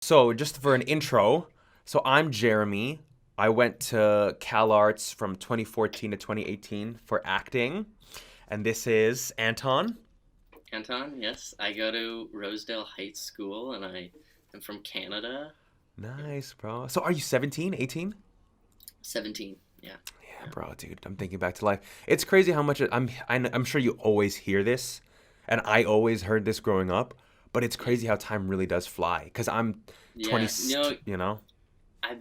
So, just for an intro, so I'm Jeremy. I went to Calarts from 2014 to 2018 for acting, and this is Anton. Anton, yes, I go to Rosedale Heights School and I am from Canada. Yeah, Nice, bro. So, are you 17, 18? 17. Yeah, Yeah, yeah, bro, dude. I'm thinking back to life. It's crazy how much I'm sure you always hear this, and I always heard this growing up, but it's yeah, crazy how time really does fly because I'm 20, yeah. you know? I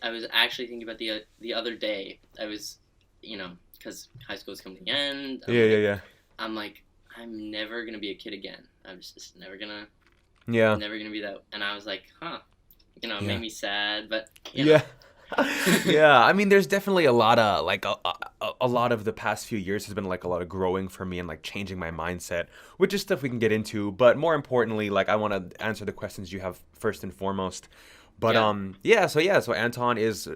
was actually thinking about the other day. I was, because high school is coming to the end. Yeah, yeah, yeah. I'm like, I'm never gonna be a kid again. I'm just Yeah. never gonna be that. And I was like, huh, it made Yeah. me sad, but Yeah. Yeah, I mean, there's definitely a lot of like a lot of the past few years has been like a lot of growing for me and like changing my mindset, which is stuff we can get into. But more importantly, like I want to answer the questions you have first and foremost. But yeah, so Anton is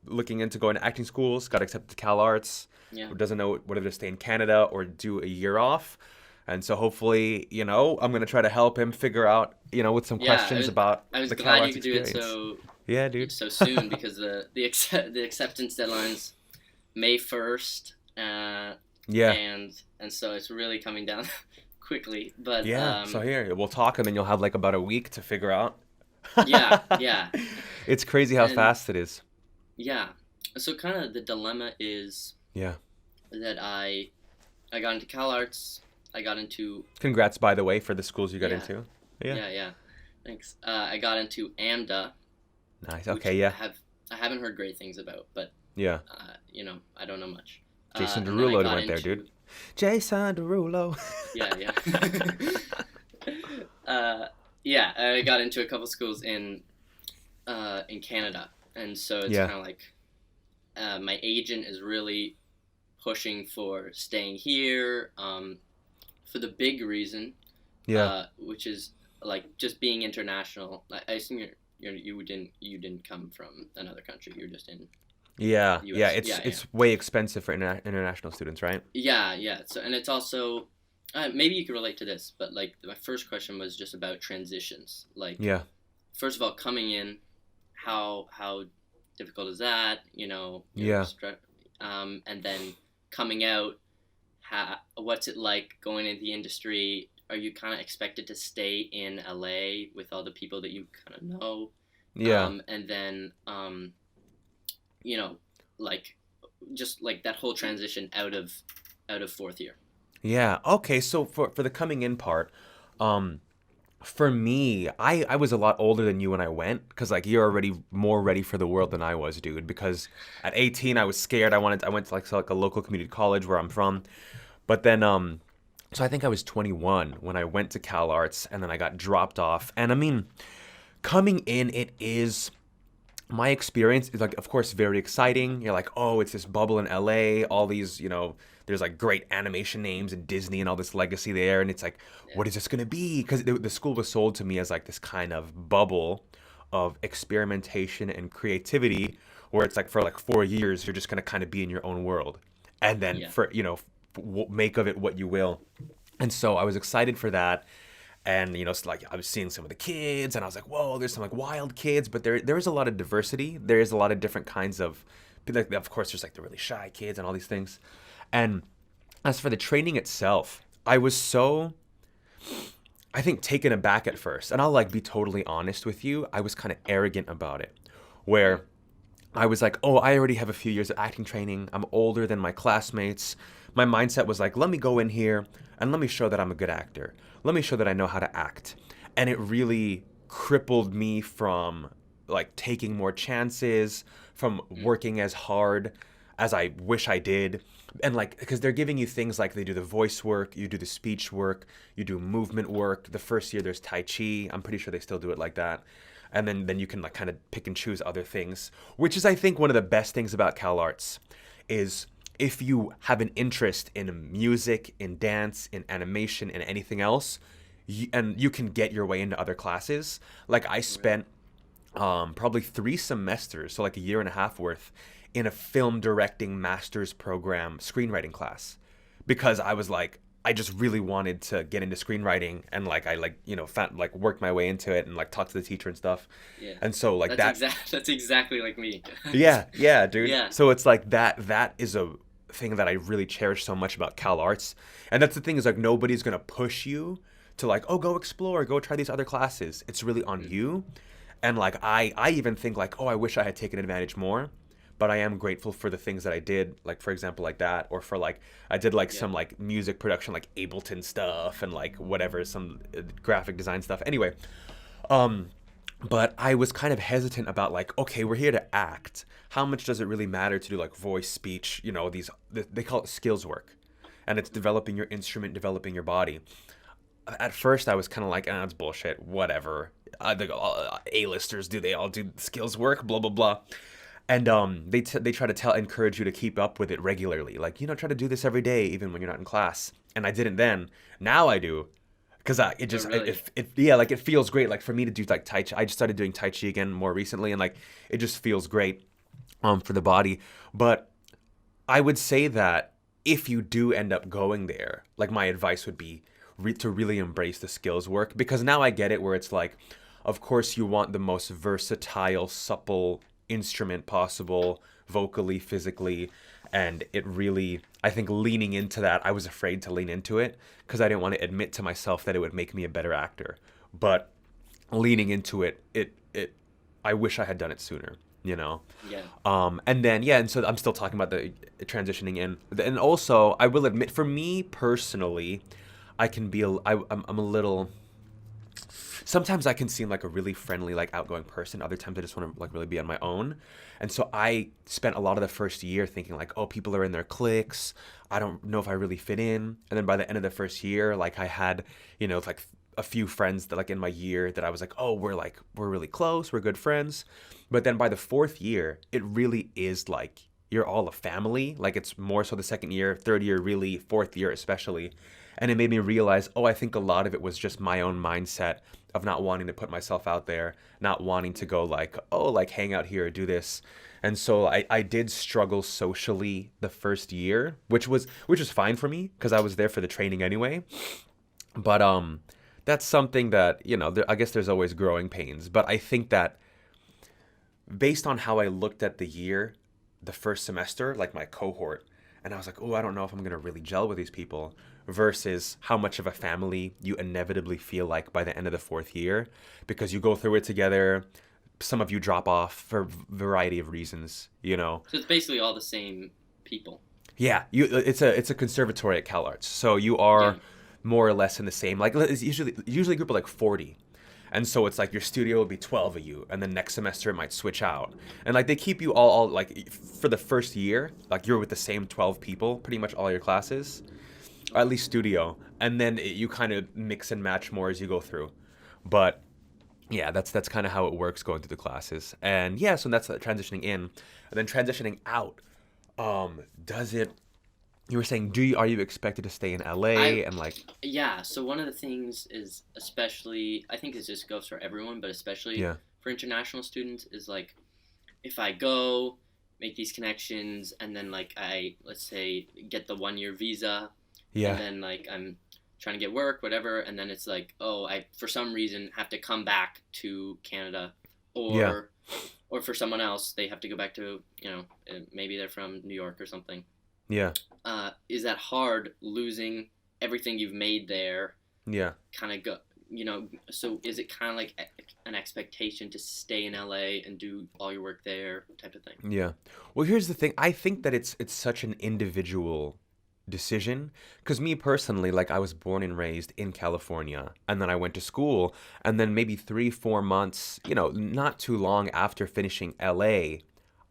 looking into going to acting schools, got accepted to Cal Arts, yeah, doesn't know whether to stay in Canada or do a year off. And so hopefully, I'm gonna try to help him figure out, with some yeah. questions about I was the Cal glad you Arts could do it experience. Yeah, dude. so soon because the acceptance deadline's May 1st, Yeah. and so it's really coming down quickly. But Yeah, so here we'll talk, and then you'll have like about a week to figure out. yeah, yeah, It's crazy how and fast it is. yeah. So kind of the dilemma is Yeah. that I got into CalArts. I got into Congrats, by the way, for the schools you got yeah, into. Yeah. yeah. Thanks. I got into AMDA, Nice. which Okay. Yeah. I haven't heard great things about, but Yeah. I don't know much. Jason And then I Derulo got went there, dude. into Jason Derulo. yeah, yeah. Yeah, I got into a couple schools in Canada, and so it's Yeah. kind of like my agent is really pushing for staying here for the big reason, Yeah. which is like just being international. I assume you didn't come from another country. You're just in Yeah. the Yeah. U.S. It's Yeah, yeah, it's way expensive for international students, right? yeah, yeah. So and it's also maybe you could relate to this, but like my first question was just about transitions. Like Yeah. first of all, coming in, how difficult is that? Yeah. And then coming out, what's it like going into the industry? Are you kind of expected to stay in LA with all the people that you kind of know? Yeah. And then you know, like just like that whole transition out of fourth year. Yeah. Okay. So for the coming in part, um, for me, I was a lot older than you when I went because like you're already more ready for the world than I was, dude. Because at 18, I was scared. I went to like a local community college where I'm from, but then so I think I was 21 when I went to Cal Arts, and then I got dropped off. And I mean, coming in, it is my experience is like of course very exciting. You're like, oh, it's this bubble in LA, all these, there's like great animation names and Disney and all this legacy there, and it's like, Yeah, what is this gonna be? Because the school was sold to me as like this kind of bubble of experimentation and creativity, where it's like for like 4 years you're just gonna kind of be in your own world, and then yeah, for make of it what you will. And so I was excited for that, and so like I was seeing some of the kids, and I was like, whoa, there's some like wild kids, but there is a lot of diversity. There is a lot of different kinds of, like, of course there's like the really shy kids and all these things. And as for the training itself, I was so, I think, taken aback at first, and I'll like be totally honest with you, I was kind of arrogant about it, mm, where I was like, oh, I already have a few years of acting training. I'm older than my classmates. My mindset was like, let me go in here and let me show that I'm a good actor. Let me show that I know how to act. And it really crippled me from like taking more chances, from mm, working as hard as I wish I did. And like, because they're giving you things like they do the voice work, you do the speech work, you do movement work. The first year there's Tai Chi. I'm pretty sure they still do it like that. And then you can like kind of pick and choose other things, which is I think one of the best things about Cal Arts is if you have an interest in music, in dance, in animation, and anything else, and you can get your way into other classes. Like I right, spent probably 3 semesters, so like a year and a half worth, in a film directing master's program screenwriting class because I was like, I just really wanted to get into screenwriting, and like I like found, like worked my way into it and like talked to the teacher and stuff. Yeah. And so like that That's exactly like me. yeah, dude. Yeah. So it's like that is a thing that I really cherish so much about Calarts. And that's the thing, is like nobody's gonna push you to like, oh, go explore, go try these other classes. It's really on you. And like I even think like, oh, I wish I had taken advantage more. But I am grateful for the things that I did, like for example, like that, or for like I did like Yeah. some like music production, like Ableton stuff, and like whatever, some graphic design stuff. Anyway, um, but I was kind of hesitant about like, okay, we're here to act. How much does it really matter to do like voice, speech? These they call it skills work, and it's developing your instrument, developing your body. At first, I was kind of like, ah, that's bullshit. Whatever. A-listers do, they all do skills work? Blah blah blah. And they try to encourage you to keep up with it regularly. Like, try to do this every day, even when you're not in class. And I didn't then. Now I do, because it Oh, just really? yeah, like it feels great. Like for me to do like Tai Chi, I just started doing Tai Chi again more recently, and like it just feels great for the body. But I would say that if you do end up going there, like my advice would be to really embrace the skills work, because now I get it, where it's like, of course you want the most versatile, supple instrument possible, vocally, physically, and it really, I think leaning into that, I was afraid to lean into it because I didn't want to admit to myself that it would make me a better actor. But leaning into it, I wish I had done it sooner, you know? Yeah. And then, yeah, and so I'm still talking about the transitioning in. And also, I will admit, for me personally, I can be, I'm a little, sometimes I can seem like a really friendly, like outgoing person. Other times I just want to like really be on my own. And so I spent a lot of the first year thinking like, oh, people are in their cliques. I don't know if I really fit in. And then by the end of the first year, like I had, like a few friends that like in my year that I was like, oh, we're really close. We're good friends. But then by the fourth year, it really is like you're all a family. Like it's more so the second year, third year, really, fourth year especially. And it made me realize, oh, I think a lot of it was just my own mindset of not wanting to put myself out there, not wanting to go like, oh, like hang out here, do this. And so I did struggle socially the first year, which was fine for me because I was there for the training anyway. But that's something that, I guess there's always growing pains. But I think that based on how I looked at the year, the first semester, like my cohort, and I was like, oh, I don't know if I'm going to really gel with these people, versus how much of a family you inevitably feel like by the end of the fourth year, because you go through it together. Some of you drop off for a variety of reasons, So it's basically all the same people. Yeah, it's a conservatory at Calarts, so you Yeah. are more or less in the same. Like it's usually a group of like 40, and so it's like your studio will be 12 of you, and then next semester it might switch out, and like they keep you all like for the first year, like you're with the same 12 people, pretty much all your classes, or at least studio, and then you kind of mix and match more as you go through, but. Yeah, that's kind of how it works going through the classes, and yeah, so that's transitioning in, and then transitioning out. Does it? You were saying, are you expected to stay in I LA and like? Yeah, so one of the things is, especially, I think it just goes for everyone, but especially Yeah, for international students, is like, if I go make these connections and then like let's say get the 1 year visa, and yeah, then like I'm trying to get work, whatever, and then it's like, oh, I for some reason have to come back to Canada, yeah, or for someone else they have to go back to, maybe they're from New York or something. yeah, Is that hard, losing everything you've made there? yeah. Kind of go, so is it kind of like an expectation to stay in LA and do all your work there, type of thing? Yeah. Well, here's the thing. I think that it's such an individual decision, because me personally, like I was born and raised in California, and then I went to school, and then maybe 3 4 months, not too long after finishing LA,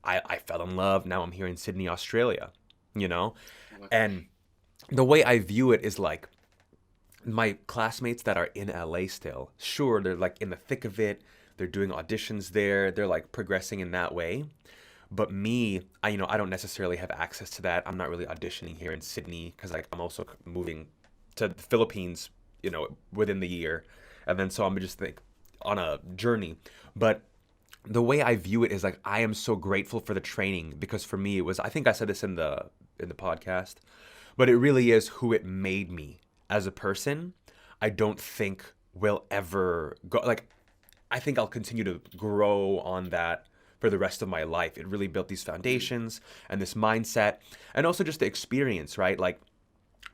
I fell in love. Now I'm here in Sydney, Australia, you know, and the way I view it is like my classmates that are in LA still, sure, they're like in the thick of it. They're doing auditions there. They're like progressing in that way. But me, I don't necessarily have access to that. I'm not really auditioning here in Sydney because like I'm also moving to the Philippines, within the year, and then so I'm just like on a journey. But the way I view it is like I am so grateful for the training, because for me it was, I think I said this in the podcast, but it really is who it made me. as a person, I don't think will ever go. Like, I think I'll continue to grow on that for the rest of my life. It really built these Mm. foundations and this mindset, and also just the experience, right? Like,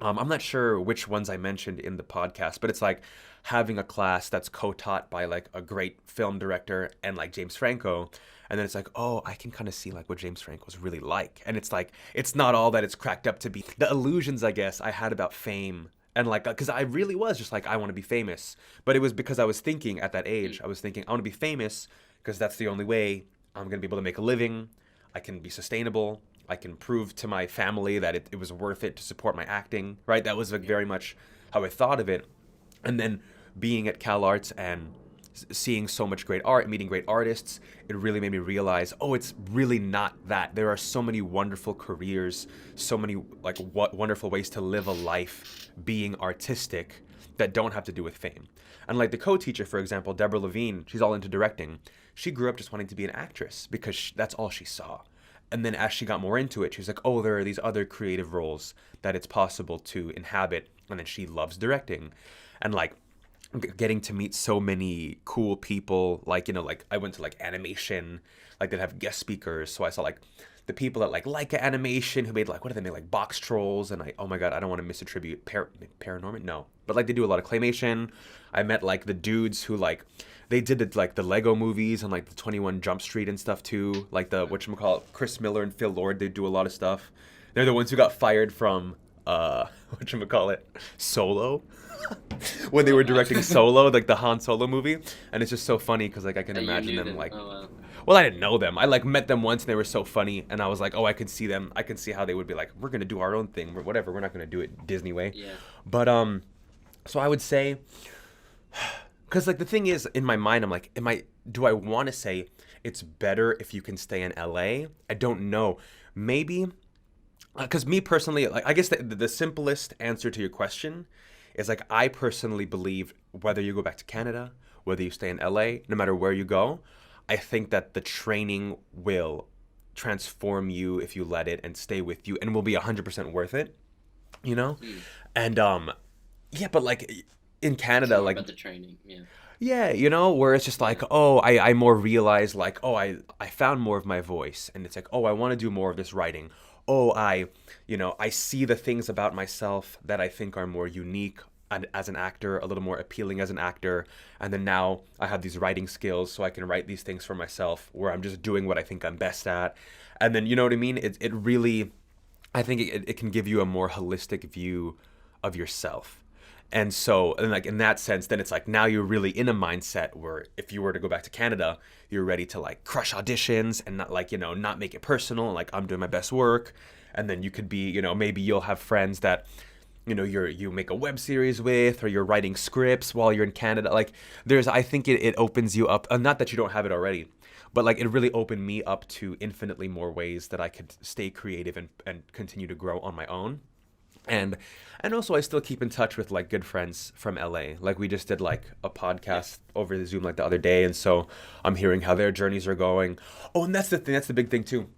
I'm not sure which ones I mentioned in the podcast, but it's like having a class that's co-taught by like a great film director and like James Franco. And then it's like, oh, I can kind of see like what James Franco's really like. And it's like, it's not all that it's cracked up to be. The illusions, I guess, I had about fame. And like, because I really was just like, I want to be famous. But it was because I was thinking at that age, Mm. I was thinking, I want to be famous because that's the only way I'm going to be able to make a living. I can be sustainable. I can prove to my family that it was worth it to support my acting, right? That was like Yeah. very much how I thought of it. And then being at Calarts and seeing so much great art, meeting great artists, it really made me realize, oh, it's really not that. There are so many wonderful careers, so many like wonderful ways to live a life being artistic that don't have to do with fame. And like the co-teacher, for example, Deborah Levine, she's all into directing. She grew up just wanting to be an actress because that's all she saw. And then as she got more into it, she was like, oh, there are these other creative roles that it's possible to inhabit. And then she loves directing. And like getting to meet so many cool people, like, you know, like I went to like animation, like they'd have guest speakers. So I saw like the people at like Leica Animation who made like, what do they make, like box trolls. And I, oh my God, I don't want to misattribute Paranorman. No, but like they do a lot of claymation. I met like the dudes who like, they did it like the Lego movies and like the 21 Jump Street and stuff too. Like the, whatchamacallit, Chris Miller and Phil Lord, they do a lot of stuff. They're the ones who got fired from, whatchamacallit, Solo. When they Oh were wow. directing Solo, like the Han Solo movie. And it's just so funny because like I can And you imagine knew them them. like, Oh wow. well, I didn't know them. I like met them once and they were so funny. And I was like, oh, I could see them. I could see how they would be like, we're going to do our own thing or whatever. We're not going to do it Disney way. Yeah. But, so I would say, because like the thing is in my mind, I'm like, do I want to say it's better if you can stay in LA? I don't know. Maybe, because me personally, like I guess the simplest answer to your question is like I personally believe whether you go back to Canada, whether you stay in LA, no matter where you go, I think that the training will transform you if you let it and stay with you and will be 100% worth it, you know? Mm. And yeah, but like in It's Canada, more like about the training. Yeah. yeah, you know, where it's just like, Yeah. oh, I more realize like, oh, I found more of my voice. And it's like, oh, I want to do more of this writing. Oh, I see the things about myself that I think are more unique and as an actor, a little more appealing as an actor. And then now I have these writing skills so I can write these things for myself where I'm just doing what I think I'm best at. And then, you know what I mean? It really, I think it can give you a more holistic view of yourself. And so, and like in that sense, then it's like now you're really in a mindset where if you were to go back to Canada, you're ready to like crush auditions and not like, not make it personal. Like I'm doing my best work. And then you could be, maybe you'll have friends that, you make a web series with, or you're writing scripts while you're in Canada. Like I think it opens you up, not that you don't have it already, but like it really opened me up to infinitely more ways that I could stay creative and continue to grow on my own. And also I still keep in touch with like good friends from LA. Like we just did like a Yeah. podcast over the Zoom like the other day, and so I'm hearing how their journeys are going. Oh, and that's the thing, that's the big thing too.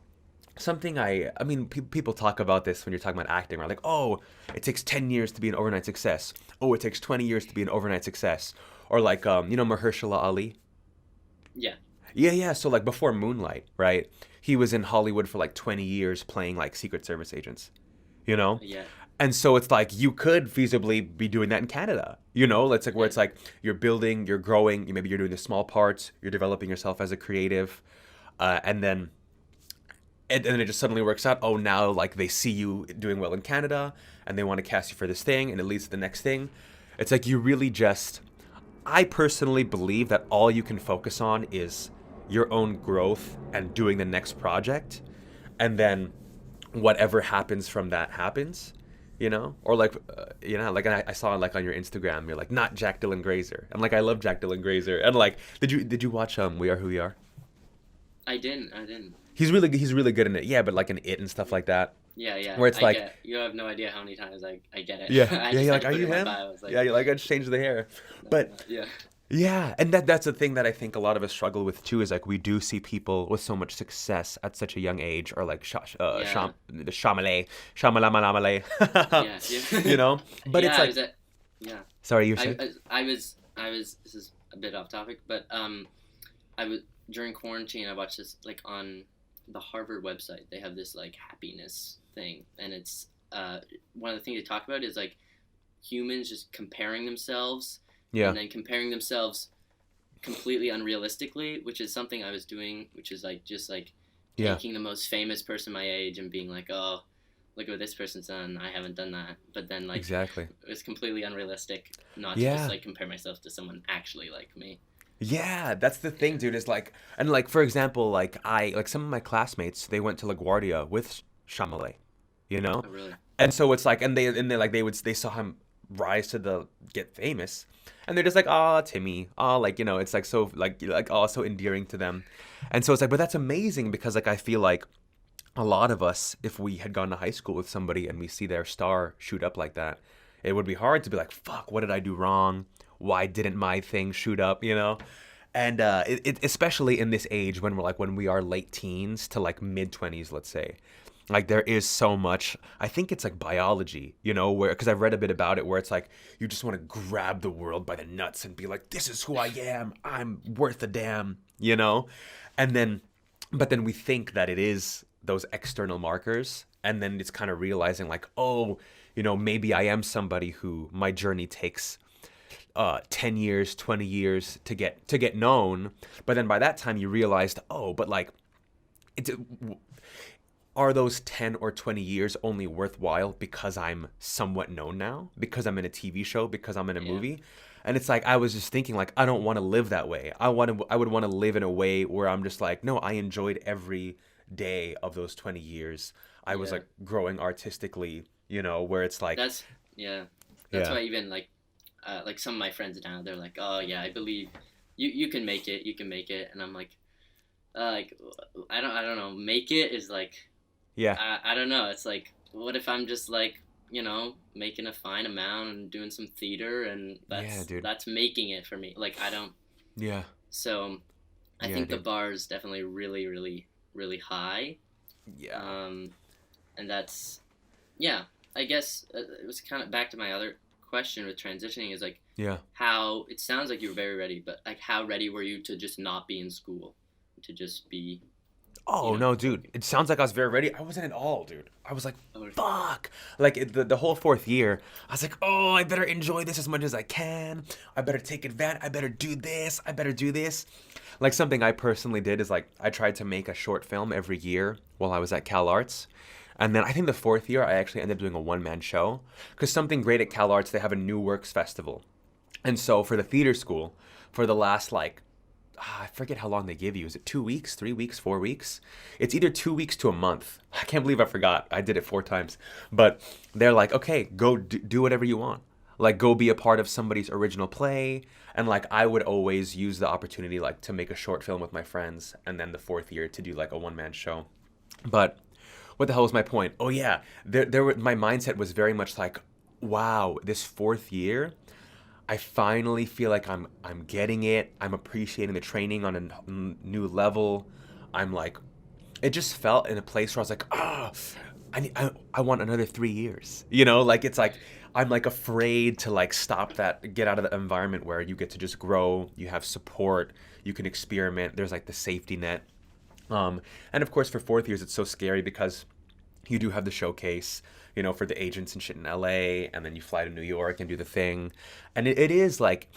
Something I mean, people talk about this when you're talking about acting, right? Like, oh, it takes 10 years to be an overnight success. Oh, it takes 20 years to be an overnight success. Or like, Mahershala Ali. Yeah. Yeah, yeah. So like before Moonlight, right? He was in Hollywood for like 20 years playing like Secret Service agents, you know? Yeah. And so it's like you could feasibly be doing that in Canada, It's like where Yeah. it's like you're building, you're growing, maybe you're doing the small parts, you're developing yourself as a creative, and then it just suddenly works out. Oh, now like they see you doing well in Canada, and they want to cast you for this thing, and it leads to the next thing. It's like you really just. I personally believe that all you can focus on is your own growth and doing the next project, and then whatever happens from that happens. Or like, like I saw like on your Instagram, you're like not Jack Dylan Grazer, and like I love Jack Dylan Grazer, and like, did you watch We Are Who We Are? I didn't. I didn't. He's really good in it, yeah, but like in It and stuff like that, Yeah. Yeah. where it's I like, get. You have no idea how many times I get it. yeah, I yeah, just you're had like, to are put it you in my him? bio. I was like, Yeah, you're like, I just changed the hair, no, but yeah. yeah, and that's the thing that I think a lot of us struggle with too, is like we do see people with so much success at such a young age, or like Yeah. the Shyamalan, Yeah. Yeah. but it's Yeah. like, Yeah. Sorry, you were I, saying? I was this is a bit off topic, but I was during quarantine. I watched this like on the Harvard website. They have this like happiness thing, and it's one of the things they talk about is like humans just comparing themselves, Yeah. and then comparing themselves completely unrealistically, which is something I was doing, which is like just like Yeah. taking the most famous person my age and being like, oh, look what this person's done. I haven't done that. But then like Exactly. it was completely unrealistic not to just Yeah. like compare myself to someone actually like me. Yeah, that's the thing, Yeah. dude, is like, and like, for example, like, like some of my classmates, they went to LaGuardia with Shyamalan, you know? Oh really? And so it's like, and they like, they saw him rise to the, get famous. And they're just like, oh, Timmy. Oh, like, it's like so, oh, so endearing to them. And so it's like, but that's amazing because, like, I feel like a lot of us, if we had gone to high school with somebody and we see their star shoot up like that, it would be hard to be like, fuck, what did I do wrong? Why didn't my thing shoot up, And especially in this age when when we are late teens to like mid 20s, let's say, like there is so much. I think it's like biology, where because I've read a bit about it, where it's like you just want to grab the world by the nuts and be like, this is who I am. I'm worth a damn, and then but then we think that it is those external markers, and then it's kind of realizing like, oh, maybe I am somebody who my journey takes 10 years, 20 years to get known. But then by that time you realized, oh, but like it's are those 10 or 20 years only worthwhile because I'm somewhat known now, because I'm in a TV show, because I'm in a Yeah. movie? And it's like I was just thinking like I don't want to live that way. I would want to live in a way where I'm just like, no, I enjoyed every day of those 20 years. I was Yeah. like growing artistically, where it's like, That's yeah. That's yeah. why even like some of my friends now they're like, oh yeah, I believe you can make it. You can make it. And I'm like I don't know. Make it is like Yeah. I don't know. It's like, what if I'm just like, making a fine amount and doing some theater, and Yeah, dude. that's making it for me. Like I don't. Yeah. So I Yeah, think the dude. bar is definitely really, really, really high. Yeah. Um, and that's yeah. I guess it was kind of back to my other question with transitioning is like Yeah. how it sounds like you were very ready, but like how ready were you to just not be in school, to just be, Oh no, dude! working? It sounds like I was very ready. I wasn't at all, dude. I was like, Oh, "Fuck!" Like the whole fourth year, I was like, "Oh, I better enjoy this as much as I can. I better take advantage. I better do this. I better do this." Like something I personally did is like I tried to make a short film every year while I was at Calarts, and then I think the fourth year I actually ended up doing a one-man show because something great at Calarts, they have a new works festival, and so for the theater school, for the last like I forget how long they give you. Is it 2 weeks, 3 weeks, 4 weeks? It's either 2 weeks to a month. I can't believe I forgot. I did it 4 times. But they're like, okay, go do whatever you want. Like, go be a part of somebody's original play. And like, I would always use the opportunity like to make a short film with my friends, and then the fourth year to do like a one-man show. But what the hell was my point? Oh yeah, my mindset was very much like, wow, this fourth year I finally feel like I'm getting it. I'm appreciating the training on a new level. I'm like, it just felt in a place where I was like, I want another 3 years. Like it's like I'm like afraid to like stop that, get out of the environment where you get to just grow. You have support. You can experiment. There's like the safety net. And of course, for fourth years, it's so scary because you do have the showcase, for the agents and shit in LA, and then you fly to New York and do the thing. And it is like,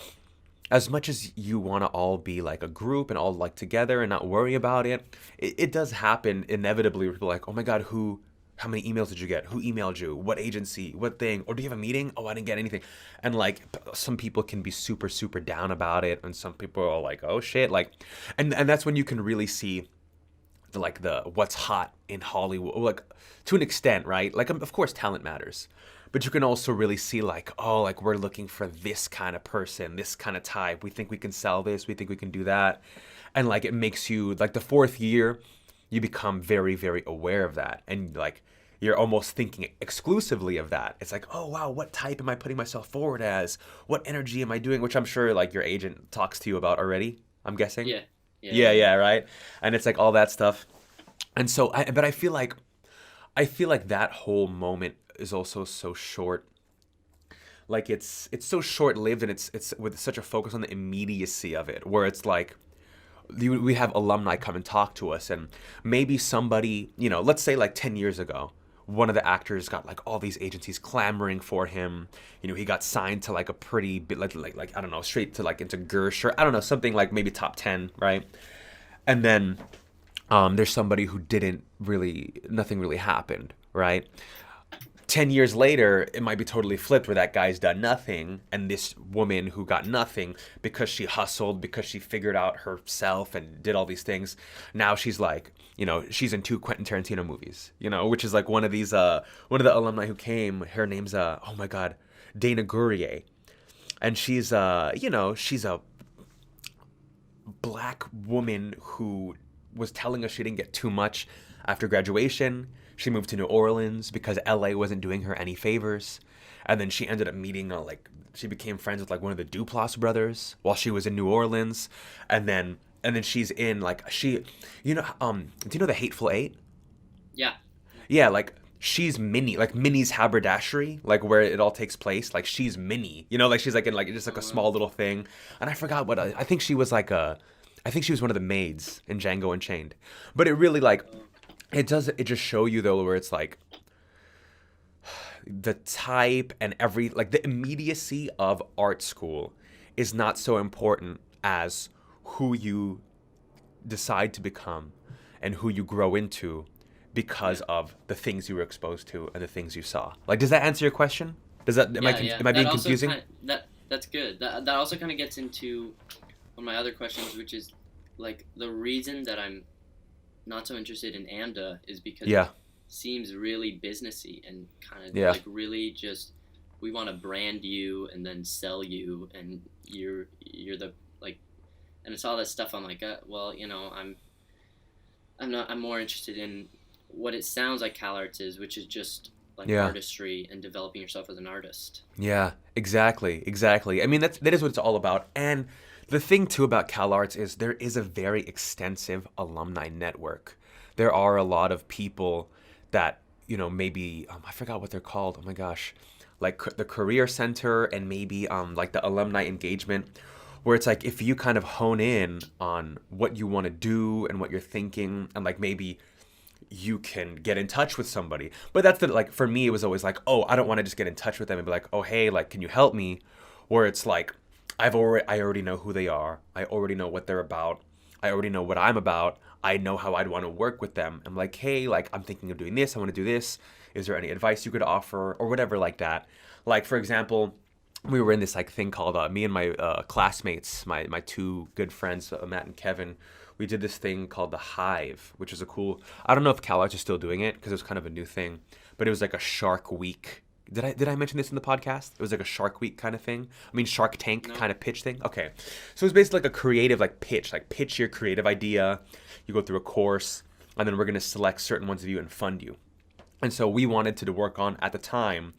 as much as you want to all be like a group and all like together and not worry about it does happen inevitably where people are like, oh my God, how many emails did you get? Who emailed you? What agency? What thing? Or do you have a meeting? Oh, I didn't get anything. And like some people can be super, super down about it. And some people are like, oh shit. Like, and that's when you can really see the what's hot in Hollywood, like to an extent, right? Like of course talent matters, but you can also really see like, oh, like we're looking for this kind of person, this kind of type. We think we can sell this, we think we can do that, and like it makes you like the fourth year, you become very, very aware of that, and like you're almost thinking exclusively of that. It's like, oh wow, what type am I putting myself forward as? What energy am I doing? Which I'm sure like your agent talks to you about already. I'm guessing. Yeah. Yeah. Yeah, Yeah. yeah, right. And it's like all that stuff. And so, but I feel like that whole moment is also so short. like it's so short lived, and it's with such a focus on the immediacy of it, where it's like we have alumni come and talk to us, and maybe somebody, let's say like 10 years ago, one of the actors got like all these agencies clamoring for him. He got signed to like a pretty bit, like I don't know, straight to like into Gersh, or I don't know, something like maybe top 10, right? And then there's somebody who nothing really happened, right? 10 years later, it might be totally flipped, where that guy's done nothing, and this woman who got nothing because she hustled, because she figured out herself and did all these things, now she's like, she's in 2 Quentin Tarantino movies, which is like one of the alumni who came. Her name's oh my god, Dana Gourrier, and she's she's a black woman who was telling us she didn't get too much after graduation. She moved to New Orleans because LA wasn't doing her any favors. And then she ended up meeting, she became friends with like one of the Duplass brothers while she was in New Orleans. And then she's in like, do you know the Hateful Eight? Yeah. Yeah, like she's Minnie, like Minnie's haberdashery, like where it all takes place. Like she's Minnie, like she's like in like just like a small little thing. And I forgot what, I think she was one of the maids in Django Unchained. But it really like, it just show you though, where it's like the type and the immediacy of art school is not so important as who you decide to become and who you grow into because of the things you were exposed to and the things you saw. Like, does that answer your question? Am I being confusing? That's good. That also kind of gets into one of my other questions, which is like the reason that I'm not so interested in AMDA is because it seems really businessy and kind of like really just, we want to brand you and then sell you, and you're the like, and it's all that stuff. I'm like, I'm more interested in what it sounds like Calarts is, which is just like artistry and developing yourself as an artist. Yeah, exactly. I mean, that is what it's all about. And the thing too about Calarts is there is a very extensive alumni network. There are a lot of people that, maybe, I forgot what they're called. Oh my gosh. Like the Career Center, and maybe like the alumni engagement, where it's like if you kind of hone in on what you want to do and what you're thinking, and like maybe you can get in touch with somebody. But that's like, for me, it was always like, oh, I don't want to just get in touch with them and be like, oh, hey, like, can you help me? Where it's like, I already know who they are. I already know what they're about. I already know what I'm about. I know how I'd want to work with them. I'm like, hey, like, I'm thinking of doing this. I want to do this. Is there any advice you could offer, or whatever like that? Like, for example, we were in this like thing called me and my classmates, my 2 good friends, Matt and Kevin. We did this thing called the Hive, which is I don't know if Calarts is still doing it because it was kind of a new thing, but it was like a Shark Week. Did I mention this in the podcast? It was like a Shark Week kind of thing. I mean, Shark Tank kind of pitch thing. Okay. So it was basically like a creative pitch your creative idea. You go through a course, and then we're going to select certain ones of you and fund you. And so we wanted to work on, at the time,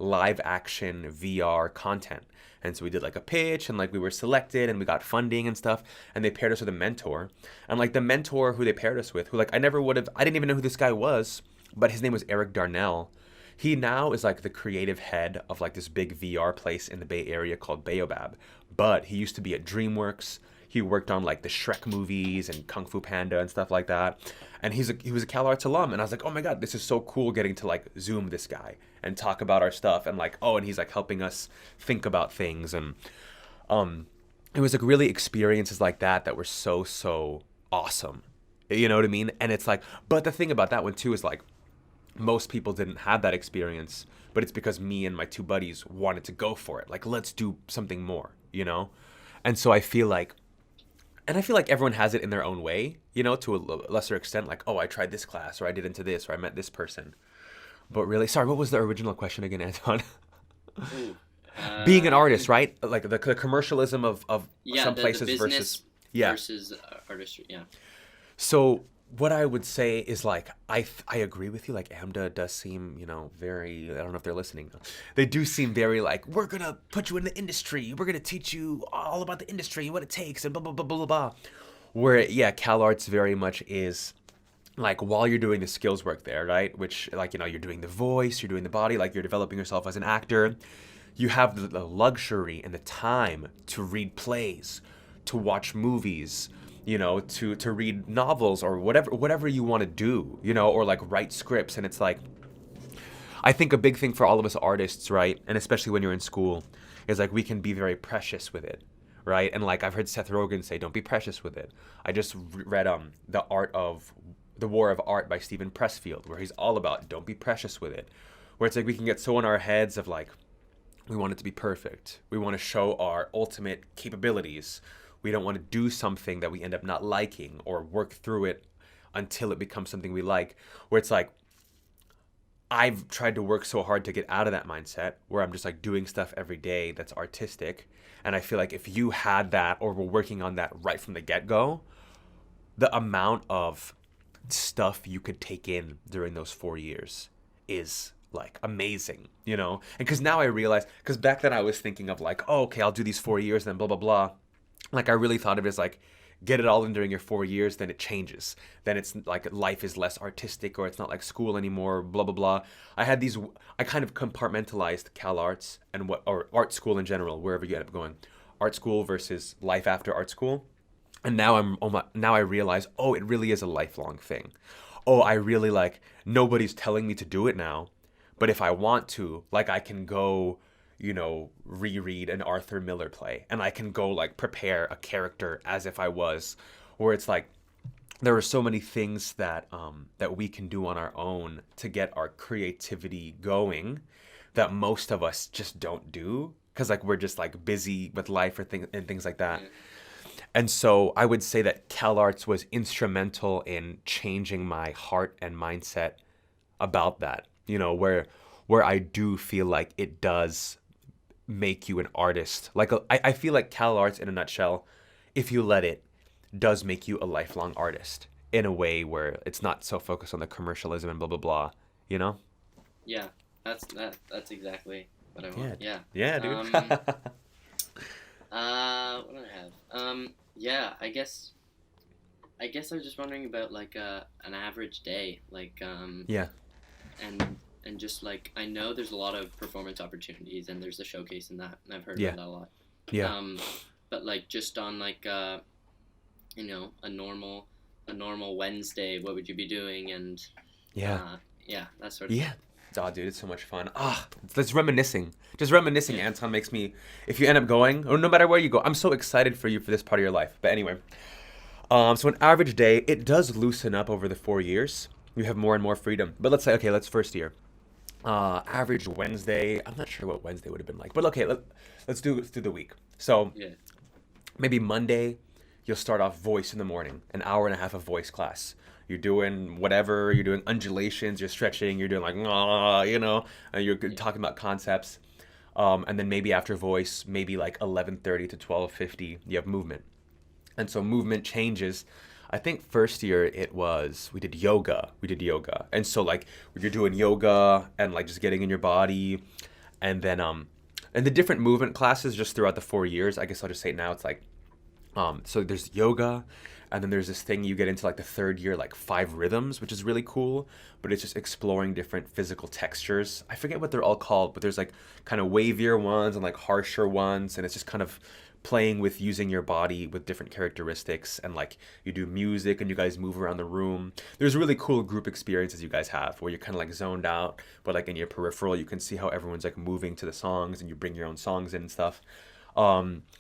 live action VR content. And so we did like a pitch, and like we were selected, and we got funding and stuff, and they paired us with a mentor. And like the mentor who they paired us with, who like I didn't even know who this guy was, but his name was Eric Darnell. He now is like the creative head of like this big VR place in the Bay Area called Baobab. But he used to be at DreamWorks. He worked on like the Shrek movies and Kung Fu Panda and stuff like that. And he was a Calarts alum. And I was like, oh my God, this is so cool getting to like Zoom this guy and talk about our stuff. And like, and he's like helping us think about things. And it was like really experiences like that were so awesome. You know what I mean? And it's like, but the thing about that one too is like, most people didn't have that experience, but it's because me and my 2 buddies wanted to go for it. Like, let's do something more, And so I feel like everyone has it in their own way, to a lesser extent. Like, oh, I tried this class, or I did into this, or I met this person. But really, sorry, what was the original question again, Anton? Being an artist, right? Like the commercialism of some places the versus artistry, yeah. So what I would say is like I agree with you. Like AMDA does seem, very, I don't know if they're listening. They do seem very like, we're gonna put you in the industry. We're gonna teach you all about the industry and what it takes and blah blah blah blah blah. Where Calarts very much is like, while you're doing the skills work there, right? Which like you're doing the voice, you're doing the body, like you're developing yourself as an actor. you have the luxury and the time to read plays, to watch movies, to read novels or whatever you want to do, or like write scripts. And it's like, I think a big thing for all of us artists, right, and especially when you're in school, is like we can be very precious with it, right? And like I've heard Seth Rogen say, don't be precious with it. I just read The War of Art by Stephen Pressfield, where he's all about don't be precious with it. Where it's like we can get so in our heads of like, we want it to be perfect. We want to show our ultimate capabilities. We don't want to do something that we end up not liking or work through it until it becomes something we like. Where it's like, I've tried to work so hard to get out of that mindset where I'm just like doing stuff every day that's artistic. And I feel like if you had that or were working on that right from the get-go, the amount of stuff you could take in during those 4 years is like amazing, And because now I realize, because back then I was thinking of like, oh, okay, I'll do these 4 years, then blah, blah, blah. Like I really thought of it as like, get it all in during your 4 years, then it changes. Then it's like life is less artistic or it's not like school anymore, blah, blah, blah. I kind of compartmentalized Calarts or art school in general, wherever you end up going. Art school versus life after art school. And now I realize, oh, it really is a lifelong thing. Oh, I really like, nobody's telling me to do it now. But if I want to, like I can go, reread an Arthur Miller play, and I can go like prepare a character as if I was, where it's like there are so many things that we can do on our own to get our creativity going that most of us just don't do because like we're just like busy with life and things like that. And so I would say that CalArts was instrumental in changing my heart and mindset about that, where I do feel like it does make you an artist. Like I feel like CalArts in a nutshell, if you let it, does make you a lifelong artist in a way where it's not so focused on the commercialism and blah, blah, blah, Yeah, that's exactly what I want. Yeah. Yeah, dude. What do I have? Yeah, I guess I was just wondering about like an average day, like Yeah. and just like I know there's a lot of performance opportunities and there's a showcase in that, and I've heard Yeah. about that a lot. Yeah. But like just on like a normal Wednesday, what would you be doing? And Yeah. that sort of Yeah. Oh, dude, it's so much fun. That's reminiscing. Just reminiscing, Yeah. Anton, makes me, if you end up going, or no matter where you go, I'm so excited for you for this part of your life. But anyway, so an average day, it does loosen up over the 4 years. You have more and more freedom. But let's say, okay, let's first year. Average Wednesday, I'm not sure what Wednesday would have been like. But okay, let's do the week. So Yeah. maybe Monday, you'll start off voice in the morning, an hour and a half of voice class. You're doing whatever, you're doing undulations, you're stretching, you're doing like, and you're talking about concepts. And then maybe after voice, maybe like 11:30 to 12:50, you have movement. And so movement changes. I think first year we did yoga. And so like you're doing yoga and like just getting in your body. And then, and the different movement classes just throughout the 4 years, I guess I'll just say it now, it's like, so there's yoga, and then there's this thing you get into like the third year, like 5 rhythms, which is really cool, but it's just exploring different physical textures. I forget what they're all called, but there's like kind of wavier ones and like harsher ones, and it's just kind of playing with using your body with different characteristics, and like you do music and you guys move around the room. There's really cool group experiences you guys have where you're kind of like zoned out, but like in your peripheral you can see how everyone's like moving to the songs, and you bring your own songs in and stuff.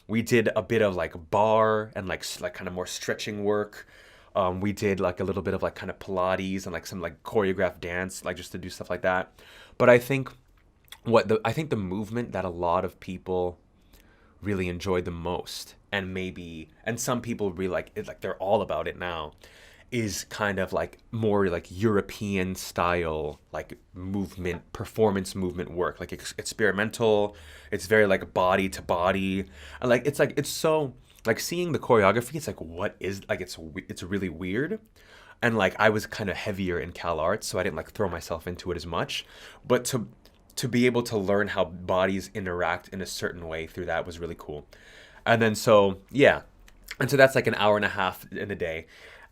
We did a bit of like bar and like kind of more stretching work. We did like a little bit of like kind of Pilates and like some like choreographed dance, like just to do stuff like that. But I think the movement that a lot of people really enjoy the most, and some people really like it, like they're all about it now, is kind of like more like European style, like movement, performance movement work, like experimental. It's very like body to body, and like it's so like seeing the choreography. It's like what is like it's really weird, and like I was kind of heavier in CalArts, so I didn't like throw myself into it as much, but to be able to learn how bodies interact in a certain way through that was really cool. And then so yeah, and so that's like an hour and a half in a day.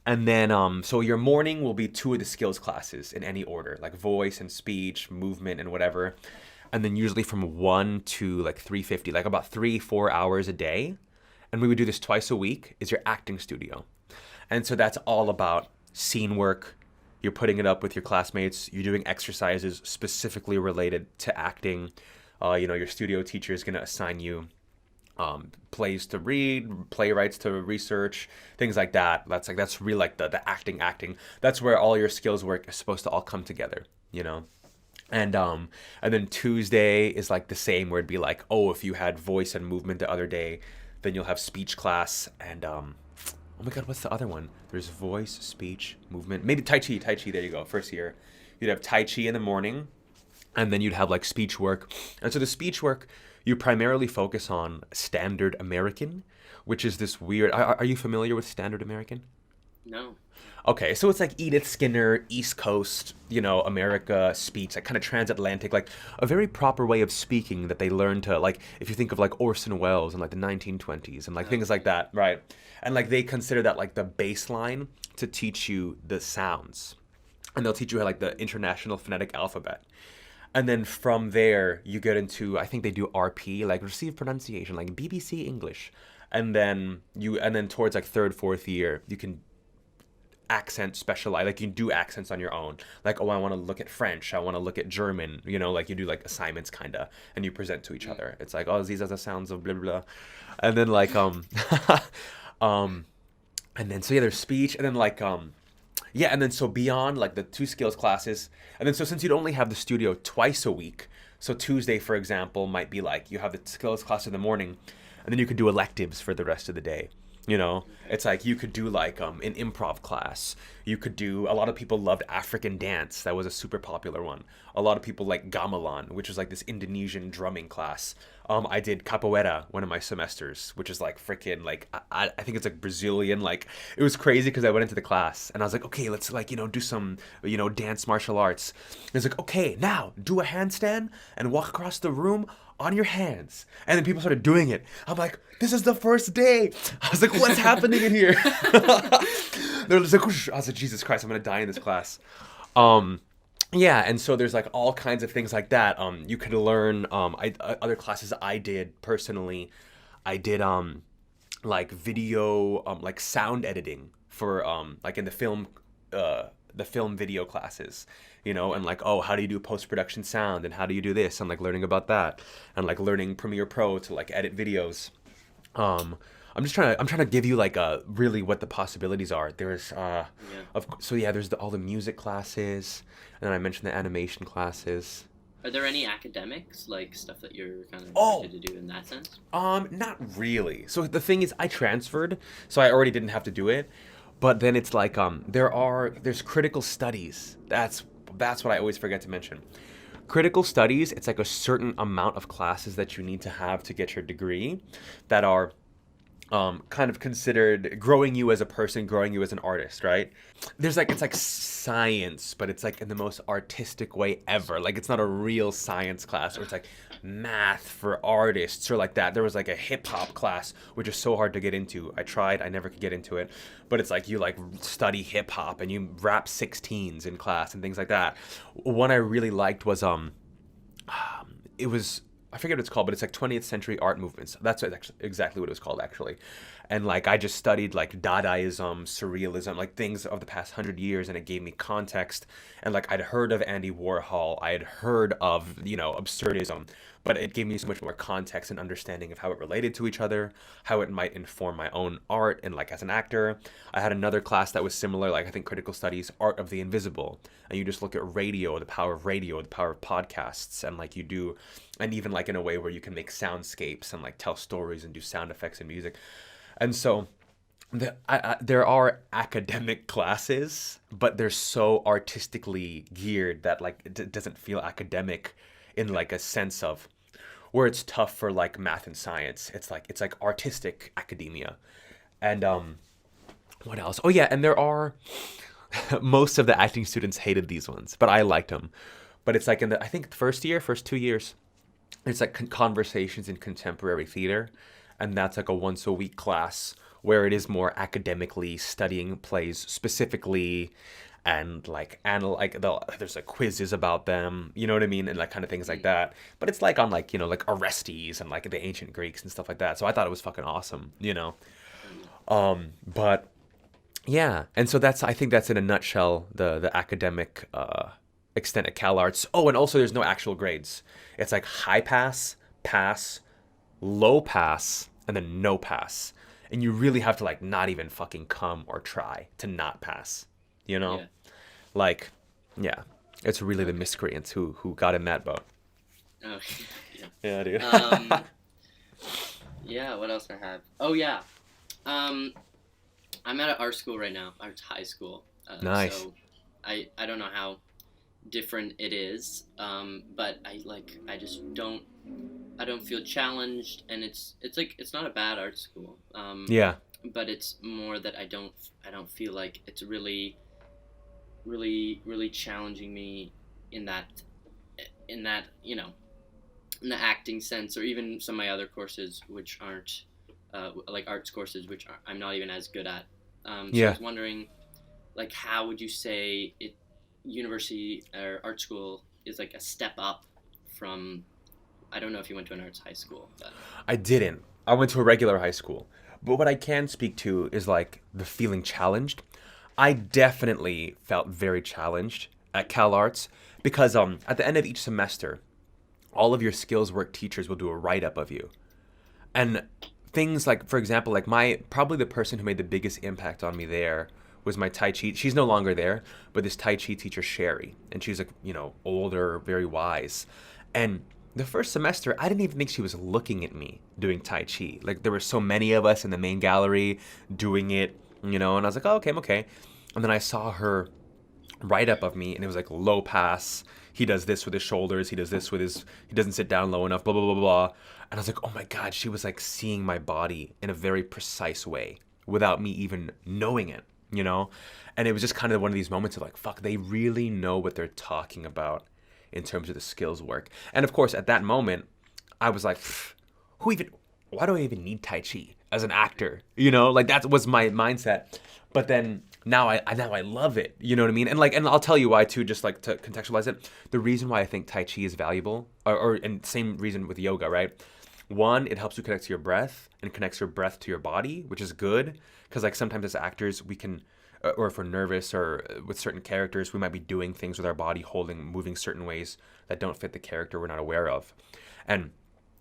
And then, so your morning will be 2 of the skills classes in any order, like voice and speech, movement and whatever. and then usually from 1 to like 3:50, like about 3-4 hours a day. And we would do this twice a week, is your acting studio. And so that's all about scene work. You're putting it up with your classmates. You're doing exercises specifically related to acting. Your studio teacher is going to assign you plays to read, playwrights to research, things like that. That's really like the acting. That's where all your skills work is supposed to all come together, you know. And then Tuesday is like the same, where it'd be like, oh, if you had voice and movement the other day, then you'll have speech class. And oh my god, what's the other one? There's voice, speech, movement, maybe Tai Chi. There you go. First year you'd have Tai Chi in the morning, and then you'd have like speech work. And so the speech work, you primarily focus on Standard American, which is this weird. Are you familiar with Standard American? No. Okay, so it's like Edith Skinner, East Coast, America speech, like kind of transatlantic, like a very proper way of speaking that they learned to, like, if you think of like Orson Welles in like the 1920s and like things like that, right? And like they consider that like the baseline to teach you the sounds. And they'll teach you like the International Phonetic Alphabet. And then from there, you get into, I think they do RP, like received pronunciation, like BBC English. And then towards like third, fourth year, you can accent specialize, like you can do accents on your own, like, oh, I want to look at French, I want to look at German, like you do like assignments kind of, and you present to each other. It's like, oh, these are the sounds of blah blah. And then like and then so yeah, there's speech, and then like and then so beyond like the 2 skills classes, and then so since you'd only have the studio twice a week, so Tuesday for example might be like you have the skills class in the morning, and then you could do electives for the rest of the day. It's like you could do like an improv class. You could do, a lot of people loved African dance. That was a super popular one. A lot of people like gamelan, which was like this Indonesian drumming class. I did capoeira one of my semesters, which is like freaking like, I think it's like Brazilian. Like it was crazy because I went into the class and I was like, okay, let's like, do some, dance martial arts. And it's like, okay, now do a handstand and walk across the room on your hands. And then people started doing it. I'm like, this is the first day. I was like, what's happening in here? They're just like, whoosh. I was like, Jesus Christ, I'm gonna die in this class. And so there's like all kinds of things like that. You could learn other classes I did personally. I did like video, like sound editing for like in the film video classes, and like, oh, how do you do post-production sound, and how do you do this, and like learning about that, and like learning Premiere Pro to like edit videos. I'm trying to give you like really what the possibilities are. There's there's all the music classes, and then I mentioned the animation classes. Are there any academics, like stuff that you're kind of expected to do in that sense? Not really. So the thing is, I transferred, so I already didn't have to do it. But then it's like there's critical studies. That's what I always forget to mention. Critical studies, it's like a certain amount of classes that you need to have to get your degree that are kind of considered growing you as a person, growing you as an artist, right? There's like, it's like science, but it's like in the most artistic way ever. Like it's not a real science class, or it's like math for artists or like that. There was like a hip hop class, which is so hard to get into. I tried, I never could get into it, but it's like you like study hip hop and you rap 16s in class and things like that. One I really liked was it was, I forget what it's called, but it's like 20th century art movements. That's exactly what it was called, actually. And like I just studied like Dadaism, Surrealism, like things of the past 100 years, and it gave me context. And like I'd heard of Andy Warhol, I had heard of, absurdism, but it gave me so much more context and understanding of how it related to each other, how it might inform my own art, and like as an actor. I had another class that was similar, like I think critical studies, art of the invisible, and you just look at radio, the power of podcasts, and like you do, and even like in a way where you can make soundscapes and like tell stories and do sound effects and music. And so there are academic classes, but they're so artistically geared that like it doesn't feel academic in like a sense of where it's tough for like math and science. It's like artistic academia. And what else? Oh yeah, and there are most of the acting students hated these ones, but I liked them. But it's like in the, I think first 2 years, it's like conversations in contemporary theater. And that's like a once a week class where it is more academically studying plays specifically, and like there's like quizzes about them, you know what I mean, and like kind of things like Mm. that. But it's like on like, you know, like Orestes and like the ancient Greeks and stuff like that. So I thought it was fucking awesome, you know. Oh, yeah. But yeah, and so that's, I think that's in a nutshell the academic extent at CalArts. Oh, and also there's no actual grades. It's like high pass, pass, low pass, and then no pass. And you really have to like not even fucking come or try to not pass. You know? Yeah. Like, yeah. It's really the Okay. miscreants who got in that boat. Oh, yeah. Yeah, dude. Um, yeah, what else I have? Oh, yeah. Um, I'm at an art school right now, art high school. Nice. So I don't know how different it is, but I don't feel challenged, and it's like it's not a bad art school, Yeah. but it's more that I don't feel like it's really challenging me in that in the acting sense, or even some of my other courses which aren't like arts courses which I'm not even as good at. So I Yeah. was wondering, like, how would you say university or art school is like a step up from? I don't know if you went to an arts high school, but I didn't. I went to a regular high school. But what I can speak to is like the feeling challenged. I definitely felt very challenged at CalArts because at the end of each semester, all of your skills work teachers will do a write up of you. And things like, for example, like my probably the person who made the biggest impact on me there was my Tai Chi. She's no longer there, but this Tai Chi teacher, Sherry, and she's like, you know, older, very wise. And the first semester, I didn't even think she was looking at me doing Tai Chi. Like there were so many of us in the main gallery doing it, you know, and I was like, oh, okay, I'm okay. And then I saw her write up of me, and it was like low pass. He does this with his shoulders. He does this with his. He doesn't sit down low enough. Blah blah blah blah. And I was like, oh my god, she was like seeing my body in a very precise way without me even knowing it, you know. And it was just kind of one of these moments of like, fuck, they really know what they're talking about in terms of the skills work. And of course, at that moment, I was like, who even? Why do I even need Tai Chi as an actor? You know, like that was my mindset. But then now I love it. You know what I mean? And like, and I'll tell you why too, just like to contextualize it. The reason why I think Tai Chi is valuable, and same reason with yoga, right? One, it helps you connect to your breath and connects your breath to your body, which is good. Because like sometimes as actors, we can, or if we're nervous or with certain characters, we might be doing things with our body, moving certain ways that don't fit the character we're not aware of. And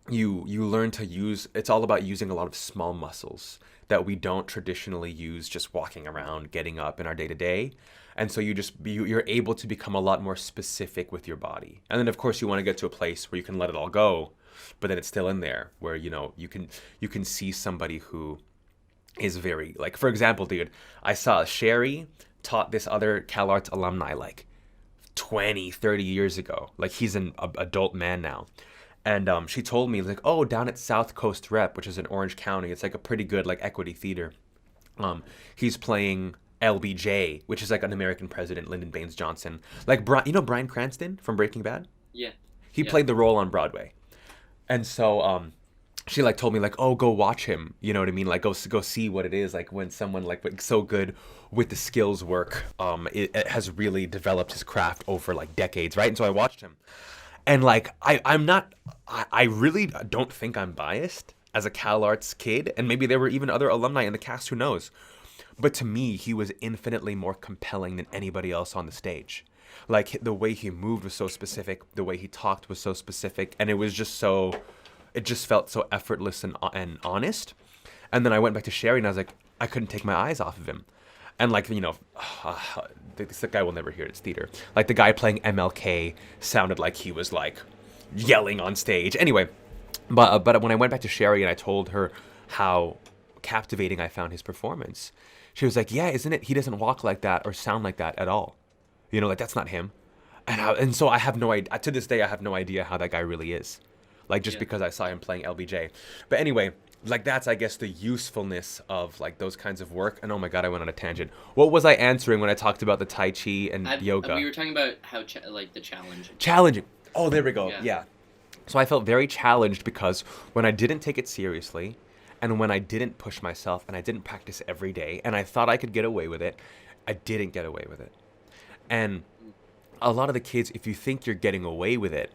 you learn to use, it's all about using a lot of small muscles that we don't traditionally use just walking around, getting up in our day to day. And so you're able to become a lot more specific with your body. And then of course you want to get to a place where you can let it all go, but then it's still in there where, you know, you can see somebody who is very, like, for example, dude, I saw Sherry taught this other CalArts alumni like 20, 30 years ago. Like he's an adult man now. And she told me like, oh, down at South Coast Rep, which is in Orange County, it's like a pretty good like equity theater. He's playing LBJ, which is like an American president, Lyndon Baines Johnson. Like you know Bryan Cranston from Breaking Bad? yeah, He yeah, played the role on Broadway. And so she like told me like, oh, go watch him. You know what I mean? Like go see what it is like when someone like so good with the skills work it has really developed his craft over like decades, right? And so I watched him. And like I really don't think I'm biased as a CalArts kid, and maybe there were even other alumni in the cast, who knows. But to me, he was infinitely more compelling than anybody else on the stage. Like the way he moved was so specific, the way he talked was so specific, and it just felt so effortless and honest. And then I went back to Sherry and I was like, I couldn't take my eyes off of him. And like, you know, this guy will never hear it. It's theater. Like the guy playing MLK sounded like he was like yelling on stage. Anyway, but when I went back to Sherry and I told her how captivating I found his performance, she was like, yeah, isn't it? He doesn't walk like that or sound like that at all. You know, like that's not him. And so I have no idea. To this day, I have no idea how that guy really is. Like just yeah. because I saw him playing LBJ. But anyway, like that's, I guess, the usefulness of like those kinds of work. And oh my god, I went on a tangent. What was I answering when I talked about the Tai Chi and yoga? We were talking about how like the challenge. Challenging. Oh, there we go. Yeah. Yeah. So I felt very challenged because when I didn't take it seriously, And when I didn't push myself and I didn't practice every day and I thought I could get away with it, I didn't get away with it. And a lot of the kids, if you think you're getting away with it,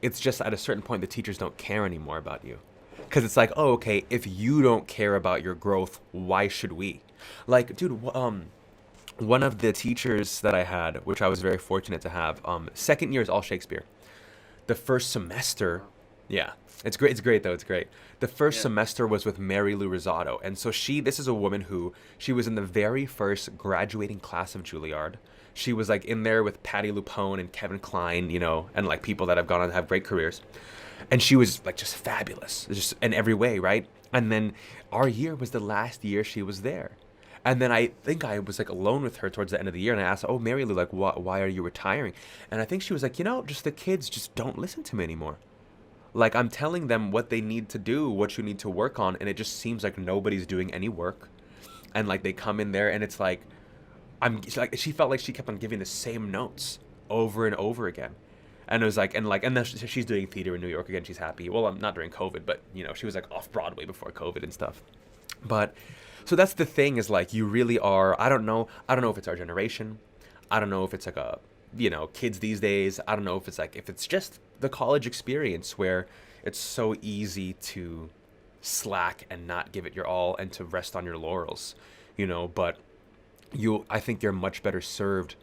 it's just at a certain point the teachers don't care anymore about you. Because it's like, oh, okay, if you don't care about your growth, why should we? Like, dude, one of the teachers that I had, which I was very fortunate to have, second year is all Shakespeare. The first semester, yeah, it's great. It's great though. It's great. The first Yeah. semester was with Mary Lou Rosado, and so this is a woman who she was in the very first graduating class of Juilliard. She was like in there with Patti LuPone and Kevin Kline, and like people that have gone on to have great careers, and she was like just fabulous, just in every way, right? And then our year was the last year she was there. And then I think I was like alone with her towards the end of the year, and I asked, "Oh, Mary Lou, like, why are you retiring?" And I think she was like, just the kids just don't listen to me anymore. Like I'm telling them what they need to do, what you need to work on, and it just seems like nobody's doing any work. And like they come in there, and it's like she felt like she kept on giving the same notes over and over again. And it was like, and then she's doing theater in New York again. She's happy. Well, I'm not during COVID, but she was like off Broadway before COVID and stuff. But so that's the thing is like you really are. I don't know if it's our generation. I don't know if it's like kids these days. I don't know if it's just the college experience where it's so easy to slack and not give it your all and to rest on your laurels, but I think you're much better served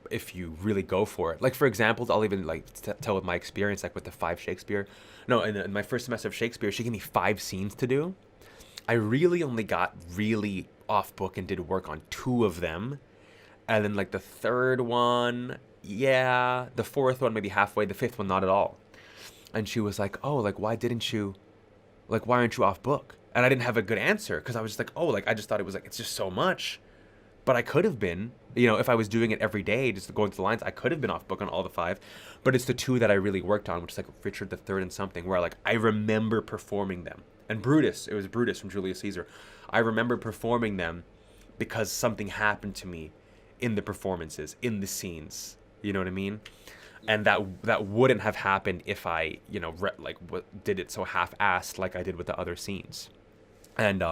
if you really go for it. Like for example, I'll even like tell with my experience, like with the 5 Shakespeare. No, in my first semester of Shakespeare, she gave me 5 scenes to do. I really only got really off book and did work on 2 of them. And then like the third one, yeah, the fourth one maybe halfway, the fifth one not at all. And she was like, "Oh, like why aren't you off book?" And I didn't have a good answer because I was just like, "Oh, like I just thought it was like it's just so much." But I could have been, if I was doing it every day, just going through the lines, I could have been off book on all the 5. But it's the 2 that I really worked on, which is like Richard the Third and something, where like I remember performing them. And Brutus, it was Brutus from Julius Caesar. I remember performing them because something happened to me in the performances, in the scenes. You know what I mean? And that wouldn't have happened if I, did it so half-assed like I did with the other scenes. And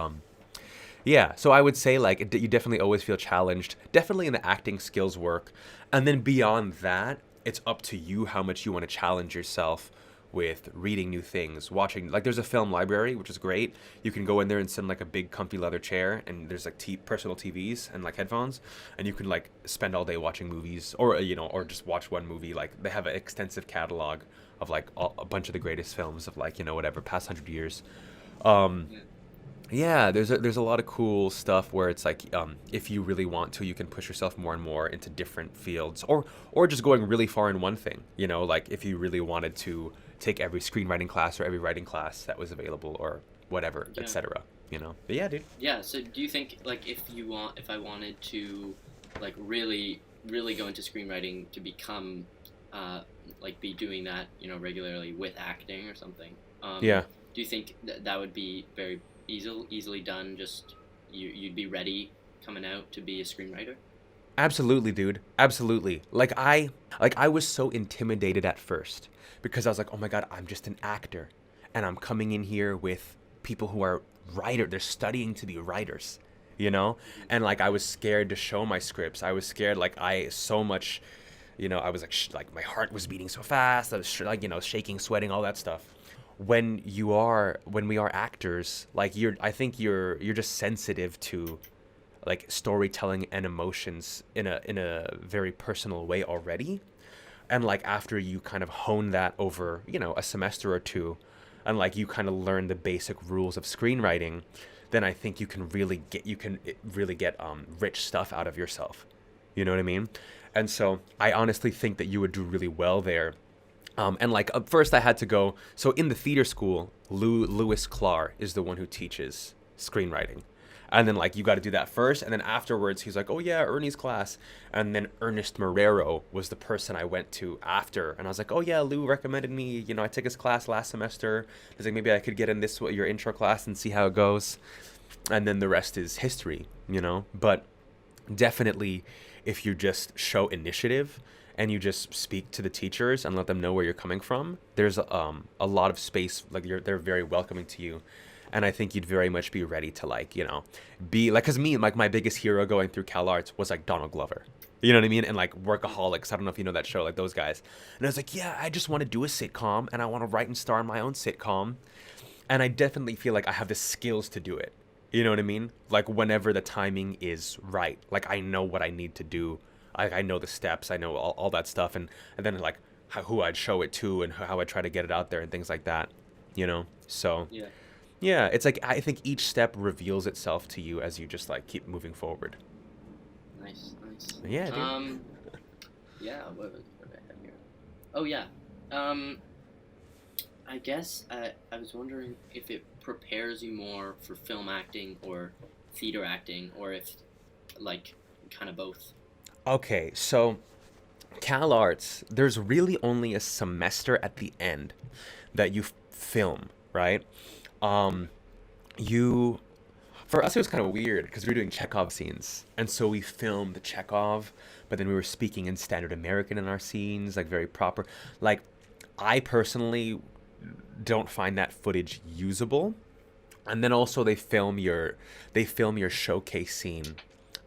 yeah, so I would say like you definitely always feel challenged, definitely in the acting skills work. And then beyond that, it's up to you how much you want to challenge yourself with reading new things, watching, like there's a film library, which is great. You can go in there and sit in like a big comfy leather chair, and there's like personal TVs and like headphones, and you can like spend all day watching movies, or or just watch one movie. Like they have an extensive catalog of like a bunch of the greatest films of like whatever past 100 years. Yeah, there's a lot of cool stuff where it's like if you really want to, you can push yourself more and more into different fields, or just going really far in one thing. Like if you really wanted to take every screenwriting class or every writing class that was available or whatever, Yeah. etc. But yeah, dude. Yeah. So do you think like if I wanted to like really go into screenwriting to become like be doing that regularly with acting or something? Yeah. Do you think that would be very easily done? Just you'd be ready coming out to be a screenwriter? Absolutely, dude. Absolutely. Like I was so intimidated at first because I was like, "Oh my God, I'm just an actor and I'm coming in here with people who are they're studying to be writers." And like I was scared to show my scripts. I was scared like I was like my heart was beating so fast. I was shaking, sweating, all that stuff. When we are actors, like I think you're just sensitive to like storytelling and emotions in a very personal way already. And like after you kind of hone that over a semester or 2, and like you kind of learn the basic rules of screenwriting, then I think you can really get rich stuff out of yourself. You know what I mean? And so I honestly think that you would do really well there. And like first I had to go, so in the theater school, Lewis Clark is the one who teaches screenwriting. And then like you got to do that first, and then afterwards he's like, "Oh yeah, Ernie's class." And then Ernest Marrero was the person I went to after, and I was like, "Oh yeah, Lou recommended me. I took his class last semester. He's like, maybe I could get in your intro class and see how it goes." And then the rest is history, But definitely, if you just show initiative and you just speak to the teachers and let them know where you're coming from, there's a lot of space. Like they're very welcoming to you. And I think you'd very much be ready to like, be like, cause me, like my biggest hero going through Calarts was like Donald Glover. You know what I mean? And like Workaholics. I don't know if you know that show, like those guys. And I was like, yeah, I just want to do a sitcom and I want to write and star in my own sitcom. And I definitely feel like I have the skills to do it. You know what I mean? Like whenever the timing is right. Like I know what I need to do. I know the steps. I know all that stuff. And then like who I'd show it to and how I try to get it out there and things like that. So Yeah. yeah, it's like I think each step reveals itself to you as you just like keep moving forward. Nice. Yeah, dude. Yeah. What did I have here? Oh yeah. I guess I was wondering if it prepares you more for film acting or theater acting, or if like kind of both. Okay, so CalArts, there's really only a semester at the end that you film, right? Um, you For us it was kind of weird because we were doing Chekhov scenes, and so we filmed the Chekhov, but then we were speaking in standard American in our scenes, like very proper. Like, I personally don't find that footage usable. And then also they film your showcase scene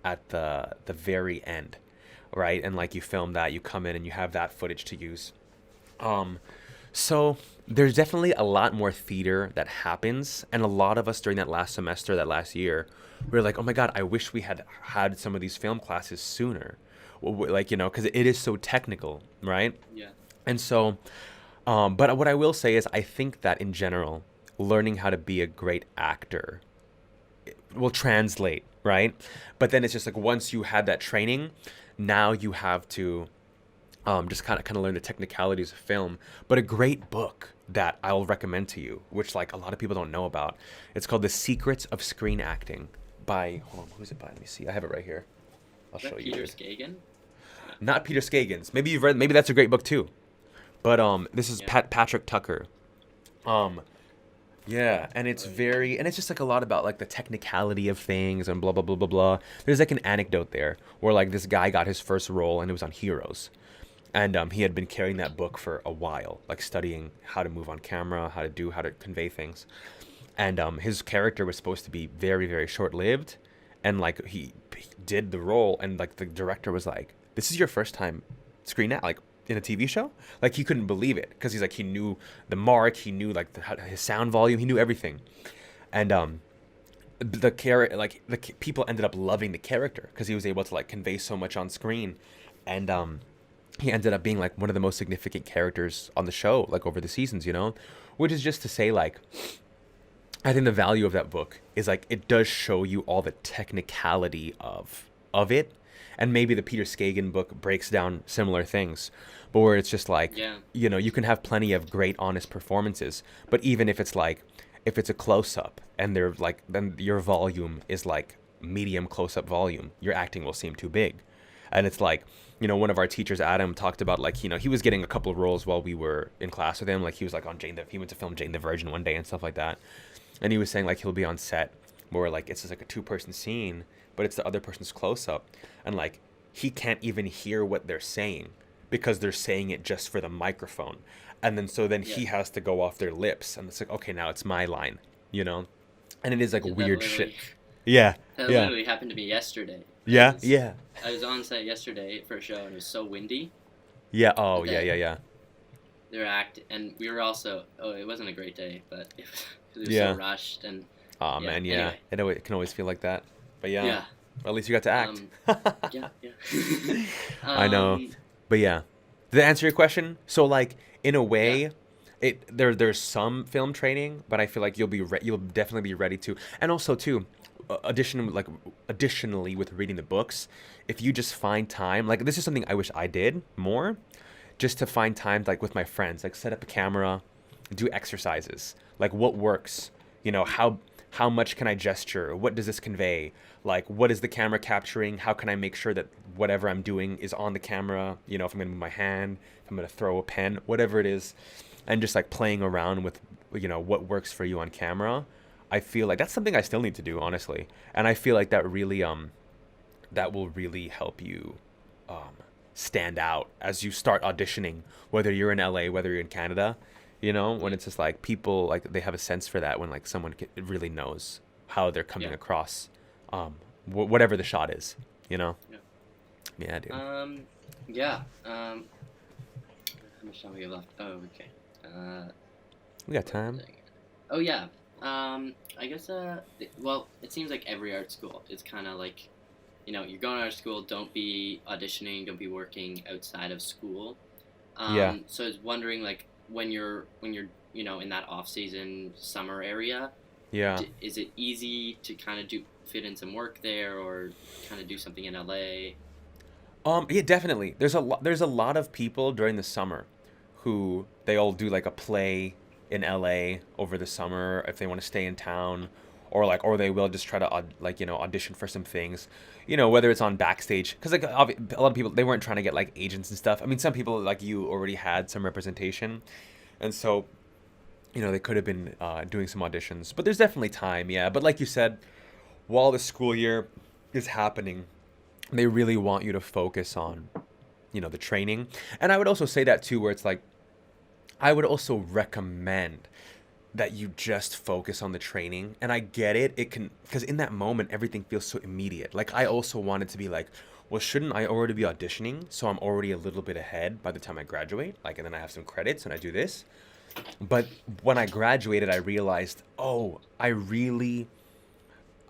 at the very end, right? And like you film that, you come in and you have that footage to use. Um, so there's definitely a lot more theater that happens, and a lot of us during that last semester, that last year, we were like, oh my god, I wish we had had some of these film classes sooner, like because it is so technical, right? Yeah. And so, but what I will say is, I think that in general, learning how to be a great actor will translate, right? But then it's just like once you had that training, now you have to just kind of learn the technicalities of film. But a great book that I'll recommend to you, which like a lot of people don't know about, it's called The Secrets of Screen Acting by, hold on, who's it by? Let me see. I have it right here. I'll Is that show you. Peter Skagen? Not Peter Skagens. Maybe you've read. Maybe that's a great book too. But this is Yeah. Patrick Tucker. Um, yeah, and it's very, and it's just like a lot about like the technicality of things and blah blah blah blah blah. There's like an anecdote there where like this guy got his first role and it was on Heroes, and he had been carrying that book for a while, like studying how to move on camera, how to convey things, and his character was supposed to be very very short lived, and like he did the role, and like the director was like, "This is your first time screen act like in a TV show?" Like he couldn't believe it because he's like he knew the mark, he knew like his sound volume, he knew everything, and the character like people ended up loving the character because he was able to like convey so much on screen, and he ended up being like one of the most significant characters on the show like over the seasons, which is just to say like I think the value of that book is like it does show you all the technicality of it, and maybe the Peter Skagen book breaks down similar things, but where it's just like Yeah. you can have plenty of great honest performances, but even if it's like if it's a close up and they're like then your volume is like medium close up volume, your acting will seem too big, and it's like one of our teachers, Adam, talked about like he was getting a couple of roles while we were in class with him, like he was like on he went to film Jane the Virgin one day and stuff like that. And he was saying like he'll be on set where like it's just like a two-person scene, but it's the other person's close-up, and like he can't even hear what they're saying because they're saying it just for the microphone, and then Yeah. he has to go off their lips, and it's like, okay, now it's my line, and it is like Yeah, that weird shit. literally, Yeah, that yeah, literally happened to me yesterday. yeah, yeah, I was on set yesterday for a show, and it was so windy yeah. Oh, yeah, that yeah, yeah, they were and we were also. Oh, it wasn't a great day, but it was yeah. so rushed, and Oh yeah. man, yeah. Anyway, It can always feel like that, but yeah. yeah. Well, at least you got to act. Yeah, yeah. I know. um, But yeah, to answer your question, so like in a yeah, way, there's some film training, but I feel like you'll definitely be ready to, and also too, additionally with reading the books, if you just find time, like this is something I wish I did more, just to find time like with my friends, like set up a camera, do exercises, like what works, how much can I gesture, what does this convey, like what is the camera capturing, how can I make sure that whatever I'm doing is on the camera, if I'm gonna move my hand, if I'm gonna throw a pen, whatever it is, and just like playing around with what works for you on camera. I feel like that's something I still need to do, honestly, and I feel like that will really help you stand out as you start auditioning, whether you're in LA, whether you're in Canada. You know, when it's just like people like they have a sense for that when like someone really knows how they're coming Yeah. across, whatever the shot is. You know. Yeah. Yeah, dude. Yeah. How much time we have left? Oh, okay. We got What was time. I gonna- Oh yeah. I guess. Well, it seems like every art school, it's kind of like, you're going to art school. Don't be auditioning. Don't be working outside of school. Yeah. So I was wondering, like, when you're in that off season summer area, Yeah. is it easy to kind of do fit in some work there or kind of do something in LA? Yeah, definitely. There's a lot of people during the summer who they all do like a play in LA over the summer if they want to stay in town, or they will just try to audition for some things, whether it's on backstage because like a lot of people they weren't trying to get like agents and stuff. I mean, some people like you already had some representation, and so they could have been doing some auditions. But there's definitely time, yeah. But like you said, while the school year is happening, they really want you to focus on the training. And I would also say that too, where it's like I would also recommend that you just focus on the training. And I get it, it can, because in that moment everything feels so immediate. Like I also wanted to be like, well, shouldn't I already be auditioning so I'm already a little bit ahead by the time I graduate, like, and then I have some credits and I do this. But when I graduated I realized, oh,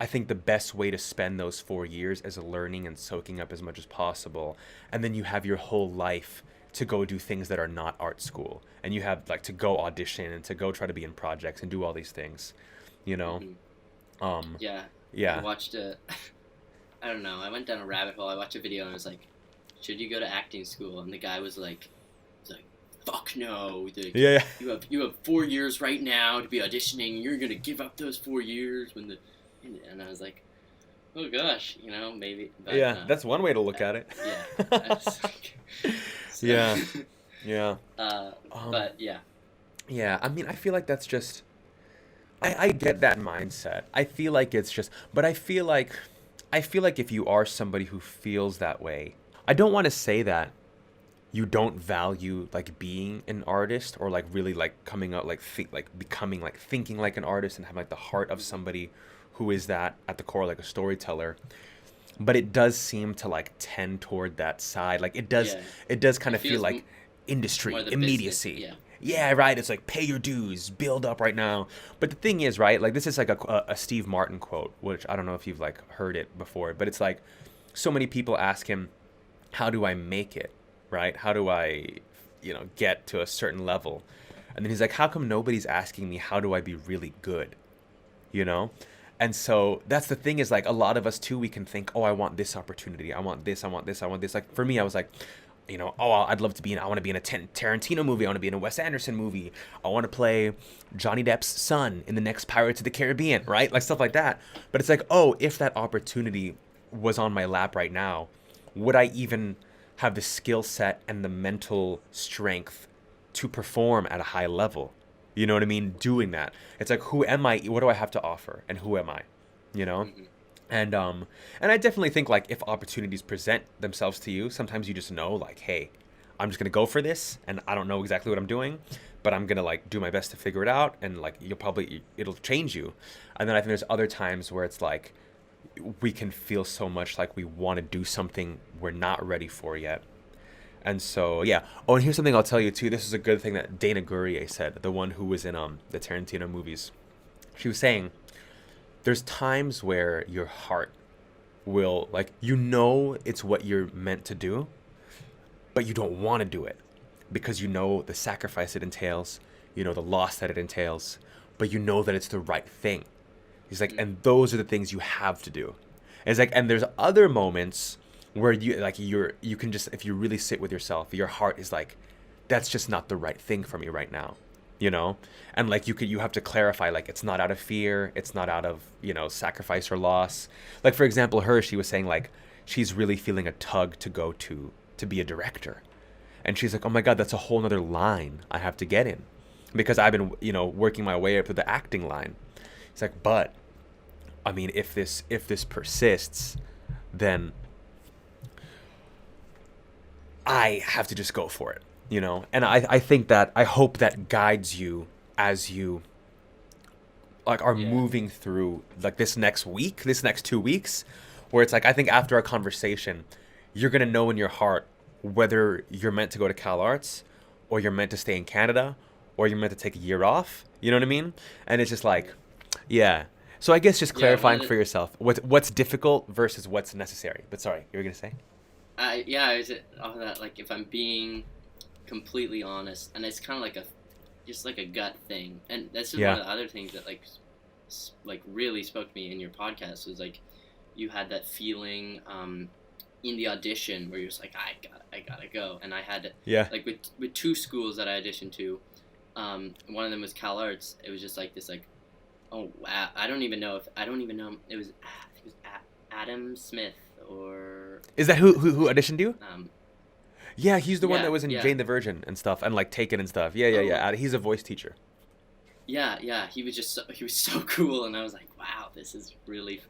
I think the best way to spend those 4 years is learning and soaking up as much as possible. And then you have your whole life to go do things that are not art school. And you have like to go audition and to go try to be in projects and do all these things, you know? Hmm. Um, Yeah. I yeah. watched a. I don't know. I went down a rabbit hole. I watched a video and I was like, "Should you go to acting school?" And the guy was like, "Fuck no! Like, Yeah. you have 4 years right now to be auditioning. You're gonna give up those 4 years when the." And I was like, "Oh gosh, maybe." But Yeah. That's one way to look at it. yeah, I was like, so, Yeah. Yeah. uh, Um, but yeah, yeah. I mean, I feel like that's just, I get that mindset. I feel like it's just, but I feel like if you are somebody who feels that way, I don't want to say that you don't value like being an artist or like really like coming out like like becoming like thinking like an artist and having like the heart of hmm, somebody who is that at the core like a storyteller, but it does seem to like tend toward that side. Like yeah, it does kind it of feel feels like more industry the business. immediacy. Yeah. Yeah, right. It's like pay your dues, build up right now. But the thing is, right, like this is like a Steve Martin quote, which I don't know if you've like heard it before, but it's like so many people ask him, how do I make it, right? How do I get to a certain level? And then he's like, how come nobody's asking me how do I be really good, you know? And so that's the thing, is like a lot of us too, we can think, oh, I want this opportunity, I want this, I want this, I want this. Like for me, I was like, oh, I'd love to be in, I want to be in a Tarantino movie, I want to be in a Wes Anderson movie, I want to play Johnny Depp's son in the next Pirates of the Caribbean, right? Like stuff like that. But it's like, oh, if that opportunity was on my lap right now, would I even have the skill set and the mental strength to perform at a high level? You know what I mean? Doing that. It's like, who am I? What do I have to offer? And who am I? You know? Hmm. And I definitely think like if opportunities present themselves to you, sometimes you just know like, hey, I'm just gonna go for this, and I don't know exactly what I'm doing, but I'm gonna like do my best to figure it out, and like it'll change you. And then I think there's other times where it's like we can feel so much like we want to do something we're not ready for yet. And so yeah. Oh, and here's something I'll tell you too. This is a good thing that Dana Gourrier said, the one who was in the Tarantino movies. She was saying there's times where your heart will like it's what you're meant to do, but you don't want to do it because you know the sacrifice it entails, the loss that it entails, but you know that it's the right thing. He's like, Hmm. and those are the things you have to do. And it's like, and there's other moments where you can just, if you really sit with yourself, your heart is like, that's just not the right thing for me right now, you know. And like you have to clarify, like it's not out of fear, it's not out of sacrifice or loss. Like for example, she was saying like she's really feeling a tug to go to be a director, and she's like, oh my god, that's a whole nother line I have to get in, because I've been working my way up to the acting line. It's like, but I mean, if this persists, then I have to just go for it. And I think that, I hope that guides you as you like are Yeah. moving through like this next week, this next 2 weeks, where it's like, I think after our conversation, you're gonna know in your heart whether you're meant to go to Calarts, or you're meant to stay in Canada, or you're meant to take a year off. You know what I mean? And it's just like, yeah. So I guess just Yeah. One clarifying of for the, yourself what's difficult versus what's necessary. But sorry, you were gonna say? I was off of that. Like, if I'm being completely honest, and it's kind of like a just like a gut thing, and this is one Yeah. of the other things that like really spoke to me in your podcast was like you had that feeling in the audition where you're just like I gotta go, and I had Yeah. like with two schools that I auditioned to, one of them was Calarts. It was just like this like, oh wow, I don't even know it was, I think it was Adam Smith or Is that who auditioned you? um Yeah, he's the one yeah that was in yeah Jane the Virgin and stuff, and like Taken and stuff. Yeah, yeah, oh yeah. He's a voice teacher. yeah, he was so cool, and I was like, wow, this is really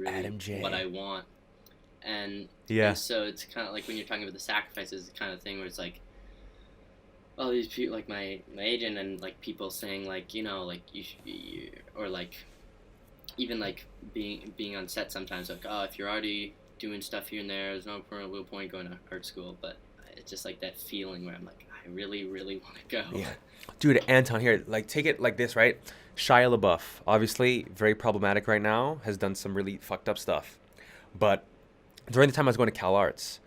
Adam what J. I want. and Yeah. and so it's kind of like when you're talking about the sacrifices, the kind of thing where it's like all these people, like my agent and like people saying like, like or like even like being on set sometimes, like, oh, if you're already doing stuff here and there, there's no real point going to art school. But it's just like that feeling where I'm like, I really want to go. Yeah. Dude, Anton, here, like, take it like this, right? Shia LaBeouf, obviously very problematic right now, has done some really fucked up stuff. But during the time I was going to Calarts,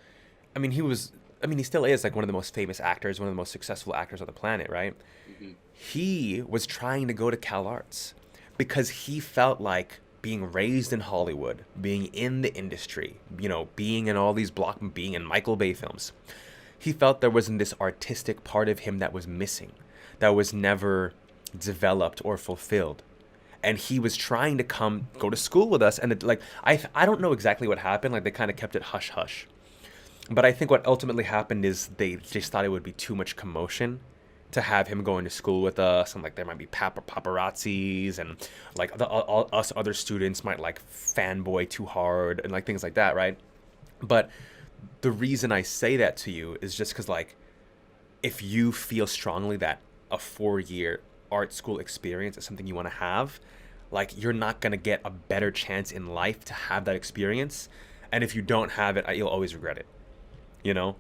he still is like one of the most famous actors, one of the most successful actors on the planet, right? Hmm. He was trying to go to Calarts because he felt like being raised in Hollywood, being in the industry, being in all these being in Michael Bay films. He felt there wasn't this artistic part of him that was missing, that was never developed or fulfilled. And he was trying to go to school with us, and I don't know exactly what happened. Like, they kind of kept it hush hush. But I think what ultimately happened is they just thought it would be too much commotion to have him going to school with us, and like there might be paparazzis, and like all us other students might like fanboy too hard and like things like that, right? But the reason I say that to you is just because, like, if you feel strongly that a 4-year art school experience is something you want to have, like, you're not going to get a better chance in life to have that experience. And if you don't have it, you'll always regret it.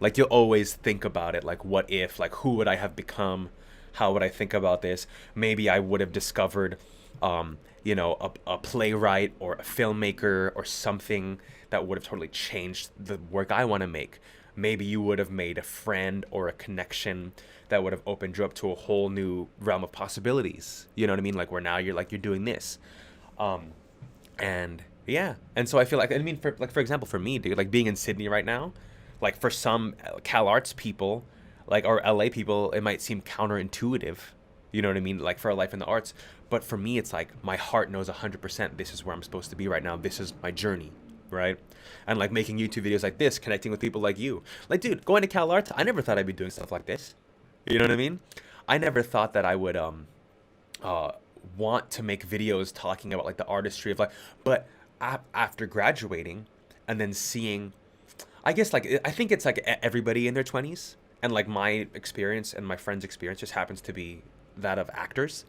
Like, you'll always think about it, like, what if, like, who would I have become? How would I think about this? Maybe I would have discovered, a playwright or a filmmaker or something that would have totally changed the work I want to make. Maybe you would have made a friend or a connection that would have opened you up to a whole new realm of possibilities. You know what I mean? Like, where now you're doing this. And yeah. And so I feel like, for example, for me, dude, like being in Sydney right now, like for some CalArts people, like, or LA people, it might seem counterintuitive. You know what I mean? Like, for a life in the arts. But for me, it's like my heart knows 100% this is where I'm supposed to be right now. This is my journey, right? And like making YouTube videos like this, connecting with people like you. Like, dude, going to CalArts, I never thought I'd be doing stuff like this. You know what I mean? I never thought that I would want to make videos talking about like the artistry of life. But after graduating and then seeing, I guess, like, I think it's like everybody in their 20s, and like my experience and my friend's experience just happens to be that of actors.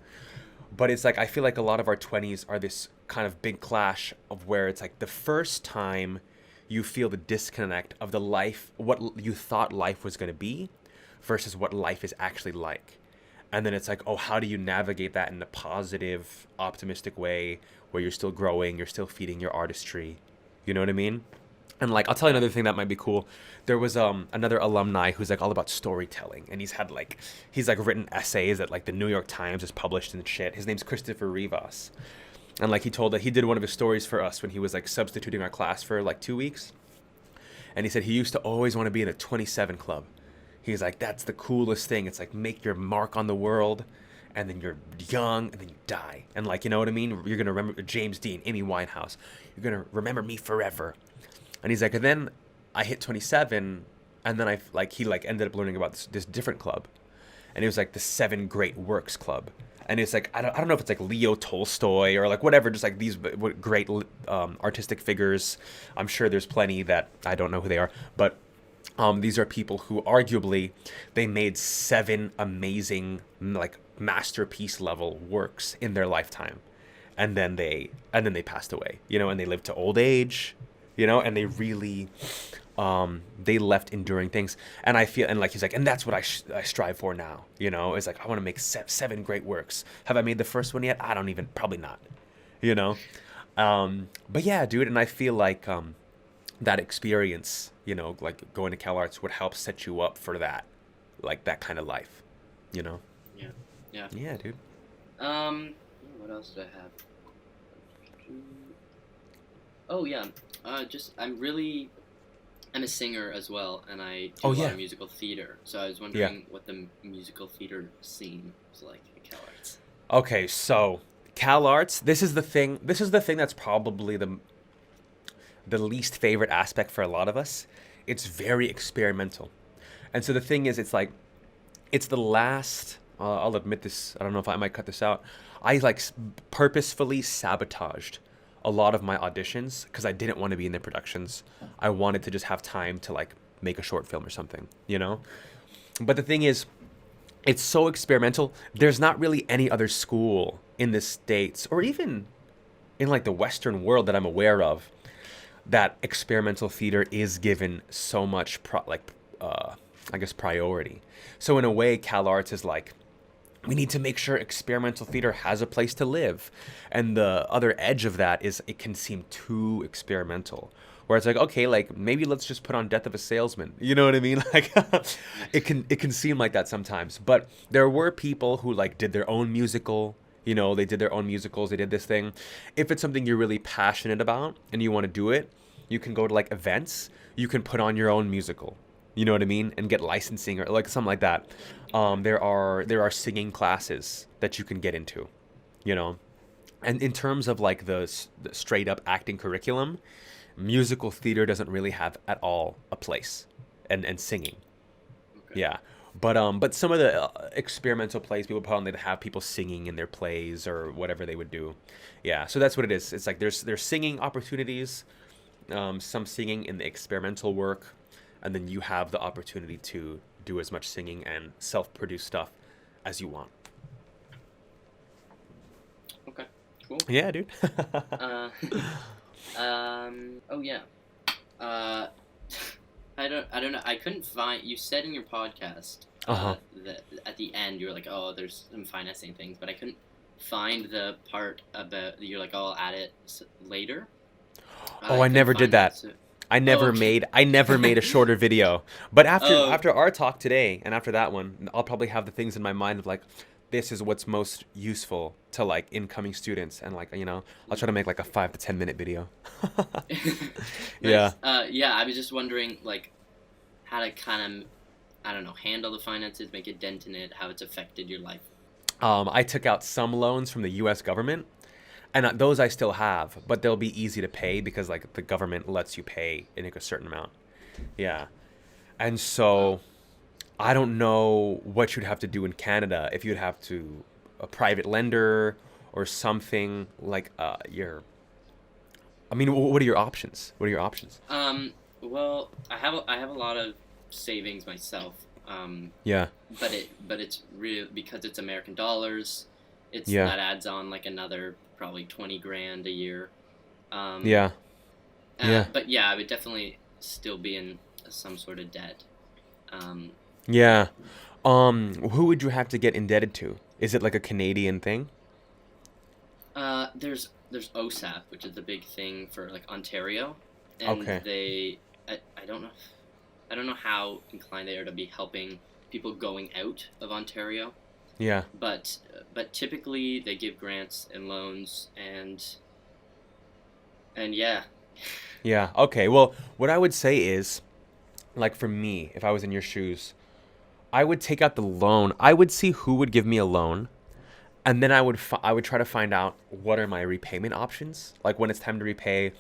But it's like, I feel like a lot of our 20s are this kind of big clash of where it's like the first time you feel the disconnect of the life, what you thought life was going to be versus what life is actually like. And then it's like, oh, how do you navigate that in a positive, optimistic way where you're still growing, you're still feeding your artistry? You know what I mean? And like, I'll tell you another thing that might be cool. There was another alumni who's like all about storytelling, and he's written essays that like the New York Times has published and shit. His name's Christopher Rivas. And like, he told that he did one of his stories for us when he was like substituting our class for like 2 weeks. And he said he used to always want to be in a 27 club. He's like, that's the coolest thing. It's like, make your mark on the world, and then you're young, and then you die. And like, you know what I mean? You're going to remember James Dean, Amy Winehouse. You're going to remember me forever. And he's like, and then I hit 27, and then he ended up learning about this different club. And it was like the 7 Great Works Club. And it's like, I don't know if it's like Leo Tolstoy or like whatever, just like these great artistic figures. I'm sure there's plenty that I don't know who they are. But These are people who arguably they made 7 amazing like masterpiece level works in their lifetime, and then they passed away, and they lived to old age, and they really they left enduring things. And I feel, and like he's like, and that's what I strive for now. It's like I want to make 7 great works. Have I made the first one yet? I don't even, probably not. You know, but yeah, dude, and I feel like that experience, like going to CalArts would help set you up for that, like that kind of life, you know? Yeah. Yeah. Yeah, dude. What else do I have? Oh yeah. I'm a singer as well, and I do Oh a lot yeah. of musical theater. So I was wondering what the musical theater scene is like at CalArts. Okay, so CalArts, this is the thing that's probably the least favorite aspect for a lot of us. It's very experimental. And so the thing is, it's like, it's the last, I'll admit this, I don't know if I might cut this out. I like purposefully sabotaged a lot of my auditions because I didn't want to be in the productions. I wanted to just have time to like make a short film or something, But the thing is, it's so experimental. There's not really any other school in the States or even in like the Western world that I'm aware of that experimental theater is given so much I guess priority. So in a way, CalArts is like, we need to make sure experimental theater has a place to live. And the other edge of that is it can seem too experimental. Where it's like, okay, like maybe let's just put on Death of a Salesman. You know what I mean? Like it can seem like that sometimes. But there were people who like did their own musical. They did their own musicals. They did this thing. If it's something you're really passionate about and you want to do it, you can go to like events. You can put on your own musical. You know what I mean? And get licensing or like something like that. There are singing classes that you can get into. And in terms of like the straight up acting curriculum, musical theater doesn't really have at all a place, and singing. Okay. Yeah. But some of the experimental plays people put on, they'd have people singing in their plays or whatever they would do. Yeah, so that's what it is. It's like there's singing opportunities, some singing in the experimental work, and then you have the opportunity to do as much singing and self-produce stuff as you want. Okay. Cool. Yeah, dude. Uh, Oh yeah. Uh. I don't know. I couldn't find. You said in your podcast that at the end you were like, "Oh, there's some financing things," but I couldn't find the part about you're like, "Oh, I'll add it later." Oh, I couldn't never did find that. So, I oh, never okay. made I never made a shorter video. But after Oh, after our talk today and after that one, I'll probably have the things in my mind of like, this is what's most useful to like incoming students, and like I'll try to make like a 5 to 10 minute video. Yeah. nice. Yeah, I was just wondering like how to kind of I don't know handle the finances, make a dent in it, how it's affected your life. I took out some loans from the U.S. government, and those I still have, but they'll be easy to pay because like the government lets you pay in like a certain amount. Yeah. And Wow. so I don't know what you'd have to do in Canada, if you'd have to a private lender or something like I mean, what are your options? What are your options? Well, I have a lot of savings myself. Yeah. But it's real because it's American dollars. It's Yeah. that adds on like another probably 20 grand a year. Um, Yeah. Yeah. but yeah, I would definitely still be in some sort of debt. Um, Yeah. Who would you have to get indebted to? Is it like a Canadian thing? there's OSAP, which is the big thing for like Ontario, and Okay. I don't know I don't know how inclined they are to be helping people going out of Ontario, Yeah. but typically they give grants and loans and yeah. Yeah. Okay. Well, what I would say is, like for me, if I was in your shoes, I would take out the loan. I would see who would give me a loan, and then I would try to find out what are my repayment options. Like when it's time to repay,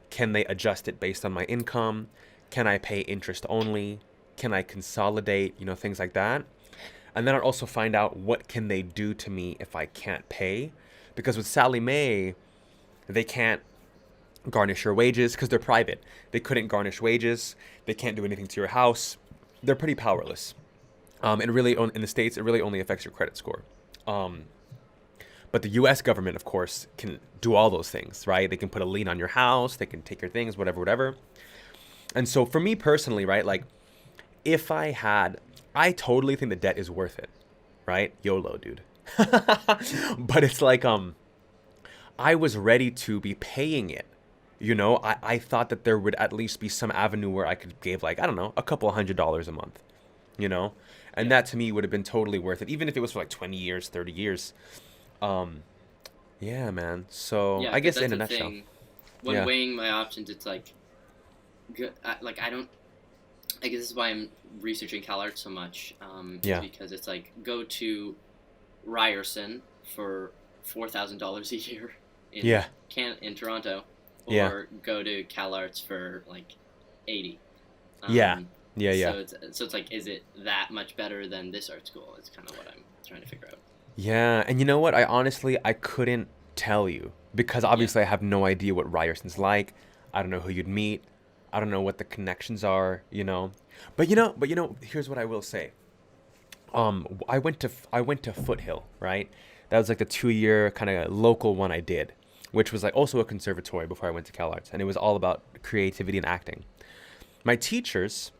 can they adjust it based on my income? Can I pay interest only? Can I consolidate? Things like that. And then I'd also find out what can they do to me if I can't pay, because with Sally Mae, they can't garnish your wages because they're private. They couldn't garnish wages. They can't do anything to your house. They're pretty powerless. And really, in the States, it really only affects your credit score. Um, but the U.S. government, of course, can do all those things, right? They can put a lien on your house. They can take your things, whatever, whatever. And so for me personally, right, like if I totally think the debt is worth it, right? YOLO, dude. But it's like, I was ready to be paying it. I thought that there would at least be some avenue where I could give like, I don't know, a couple $100 a month, you know? And Yeah. that to me would have been totally worth it, even if it was for like 20 years, 30 years. Um, yeah, man. So Yeah, I because guess that's in a the nutshell. thing. When Yeah. weighing my options, it's like, like I don't. I guess this is why I'm researching Calarts so much. Is Yeah. because it's like go to Ryerson for $4,000 a year in Yeah. in Toronto, Yeah. or go to Calarts for like 80. Yeah. Um, Yeah. Yeah. so it's like, is it that much better than this art school? It's kind of what I'm trying to figure out. Yeah. And you know what? I couldn't tell you because Yeah, obviously I have no idea what Ryerson's like. I don't know who you'd meet. I don't know what the connections are. But here's what I will say. I went to Foothill, right? That was like the 2 year kind of local one I did, which was like also a conservatory before I went to CalArts, and it was all about creativity and acting. My teachers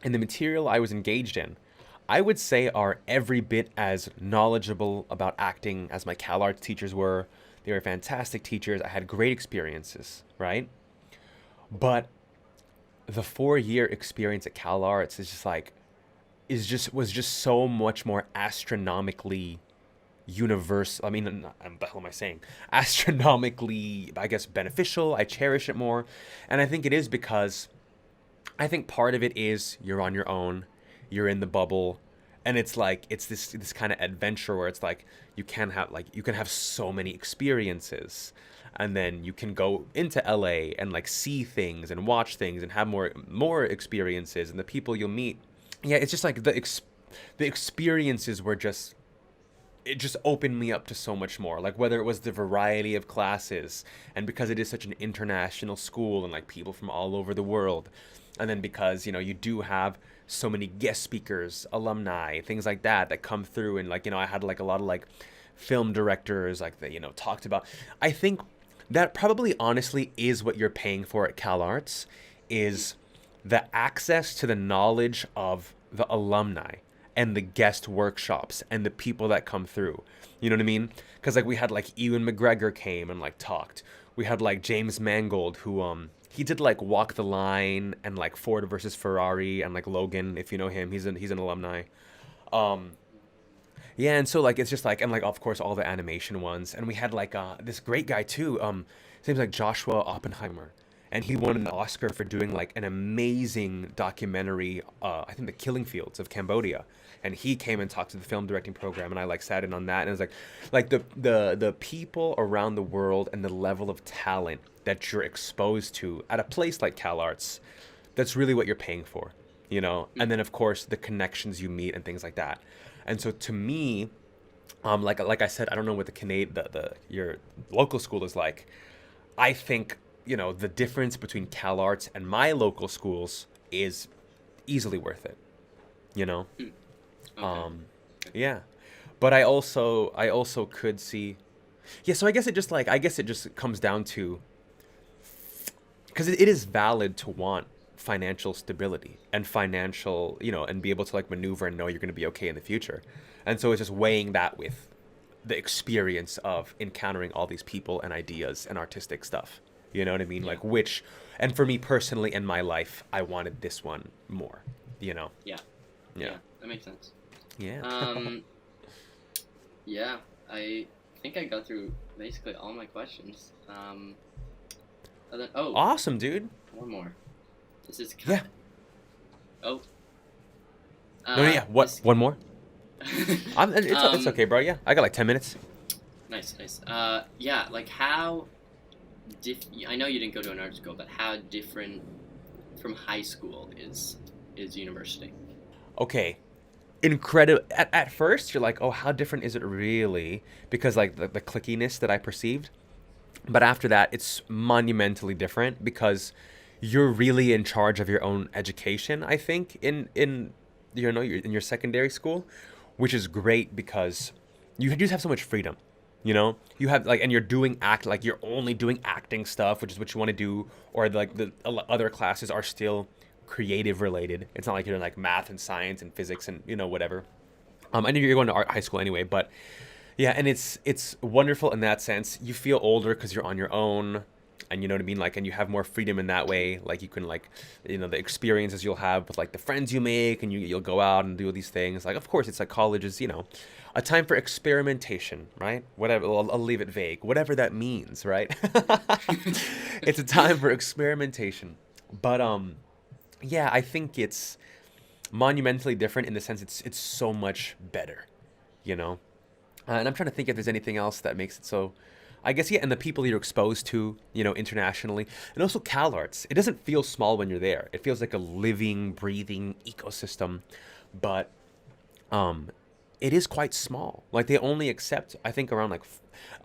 and the material I was engaged in, I would say are every bit as knowledgeable about acting as my CalArts teachers were. They were fantastic teachers. I had great experiences, right? But the 4 year experience at CalArts was just so much more astronomically universal. I mean, what the hell am I saying? Astronomically, I guess, beneficial. I cherish it more. And I think it is because I think part of it is you're on your own, you're in the bubble, and it's like it's this kind of adventure where it's like you can have so many experiences, and then you can go into LA and like see things and watch things and have more experiences, and the people you'll meet. Yeah, it's just like the experiences were just it just opened me up to so much more, like whether it was the variety of classes, and because it is such an international school and like people from all over the world, and then because you do have so many guest speakers, alumni, things like that come through, and like I had like a lot of like film directors like that talked about. I think that probably honestly is what you're paying for at CalArts, is the access to the knowledge of the alumni and the guest workshops and the people that come through. You know what I mean? Because like we had like Ewan McGregor came and like talked. We had like James Mangold who he did like Walk the Line and like Ford versus Ferrari and like Logan, if you know him. He's an alumni. Um yeah, and so like it's just like, and like of course all the animation ones, and we had like this great guy too. His name's like Joshua Oppenheimer, and he won an Oscar for doing like an amazing documentary. I think the Killing Fields of Cambodia, and he came and talked to the film directing program, and I like sat in on that, and it was like the people around the world and the level of talent that you're exposed to at a place like CalArts. That's really what you're paying for. And then of course the connections you meet and things like that. And so to me, like I said, I don't know what the your local school is like. I think the difference between CalArts and my local schools is easily worth it. You know, Hmm. Okay. um, yeah. But I also could see, yeah. So I guess it just comes down to, because it is valid to want financial stability and and be able to like maneuver and know you're going to be okay in the future. And so it's just weighing that with the experience of encountering all these people and ideas and artistic stuff. You know what I mean? Yeah. Like and for me personally in my life, I wanted this one more, you know? Yeah. Yeah. Yeah. That makes sense. Yeah. Um. Yeah. I think I got through basically all my questions. Oh, Awesome, dude. one more. This is Yeah. Oh. No, yeah. What? This... One more? It's okay, bro. Yeah. I got like 10 minutes. Nice. Yeah. Like how I know you didn't go to an art school, but how different from high school is university? Okay. Incredible. At first, you're like, oh, how different is it really? Because like the clickiness that I perceived, But after that, it's monumentally different because you're really in charge of your own education, I think, in in your secondary school, which is great because you just have so much freedom. You have like, and you're doing like you're only doing acting stuff, which is what you want to do, or like the other classes are still creative related. It's not like you're in like math and science and physics and whatever. I know you're going to art high school anyway, but yeah, and it's wonderful in that sense. You feel older because you're on your own, and you know what I mean, like, and you have more freedom in that way. Like you can like, the experiences you'll have with like the friends you make, and you'll go out and do these things. Like, of course, it's like college is a time for experimentation, right? Whatever, I'll leave it vague. Whatever that means, right? It's a time for experimentation, but yeah, I think it's monumentally different in the sense it's so much better, you know. And I'm trying to think if there's anything else that makes it so. I guess yeah, and the people you're exposed to, internationally, and also Calarts. It doesn't feel small when you're there. It feels like a living, breathing ecosystem, but it is quite small. Like they only accept, I think, around like,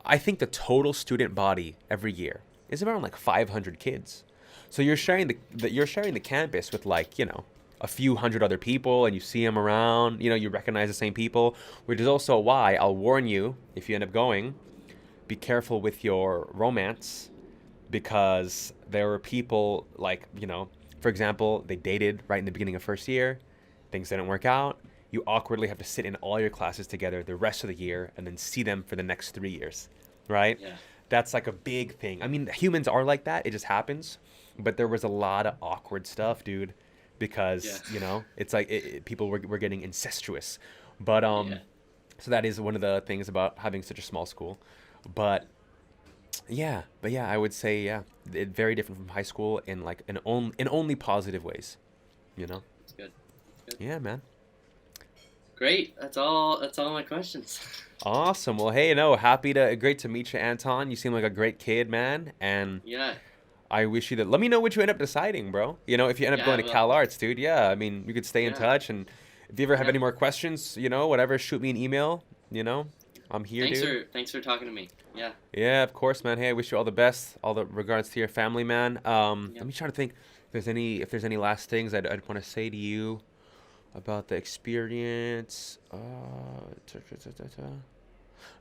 I think the total student body every year is around like 500 kids. So you're sharing you're sharing the campus with like a few hundred other people, and you see them around. You recognize the same people, which is also why I'll warn you, if you end up going, be careful with your romance, because there were people like, for example, they dated right in the beginning of first year, things didn't work out. You awkwardly have to sit in all your classes together the rest of the year and then see them for the next 3 years, right? Yeah. That's like a big thing. I mean, humans are like that. It just happens. But there was a lot of awkward stuff, dude, because, Yeah. it's like people were getting incestuous. But Yeah. so that is one of the things about having such a small school. But yeah, I would say very different from high school in like in only positive ways, you know? That's good. That's good. Yeah, man. Great. That's all. That's all my questions. Awesome. Well, hey, great to meet you, Anton. You seem like a great kid, man, and Yeah. I wish you that. Let me know what you end up deciding, bro. If you end up Yeah. I going to will. CalArts, dude. Yeah, I mean, you could stay in Yeah. touch, and if you ever have Yeah. any more questions, whatever, shoot me an email. I'm here, Thanks dude. for thanks for talking to me. Yeah. Yeah, of course, man. Hey, I wish you all the best. All the regards to your family, man. Yeah. Let me try to think if there's any last things I'd want to say to you about the experience.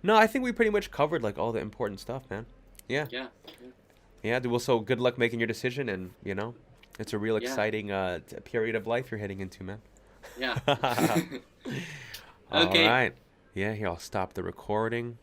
No, I think we pretty much covered like all the important stuff, man. Yeah. Yeah. Yeah, dude, well, so good luck making your decision, and it's a real Yeah. exciting period of life you're heading into, man. Yeah. All Okay. right. Yeah, here, I'll stop the recording.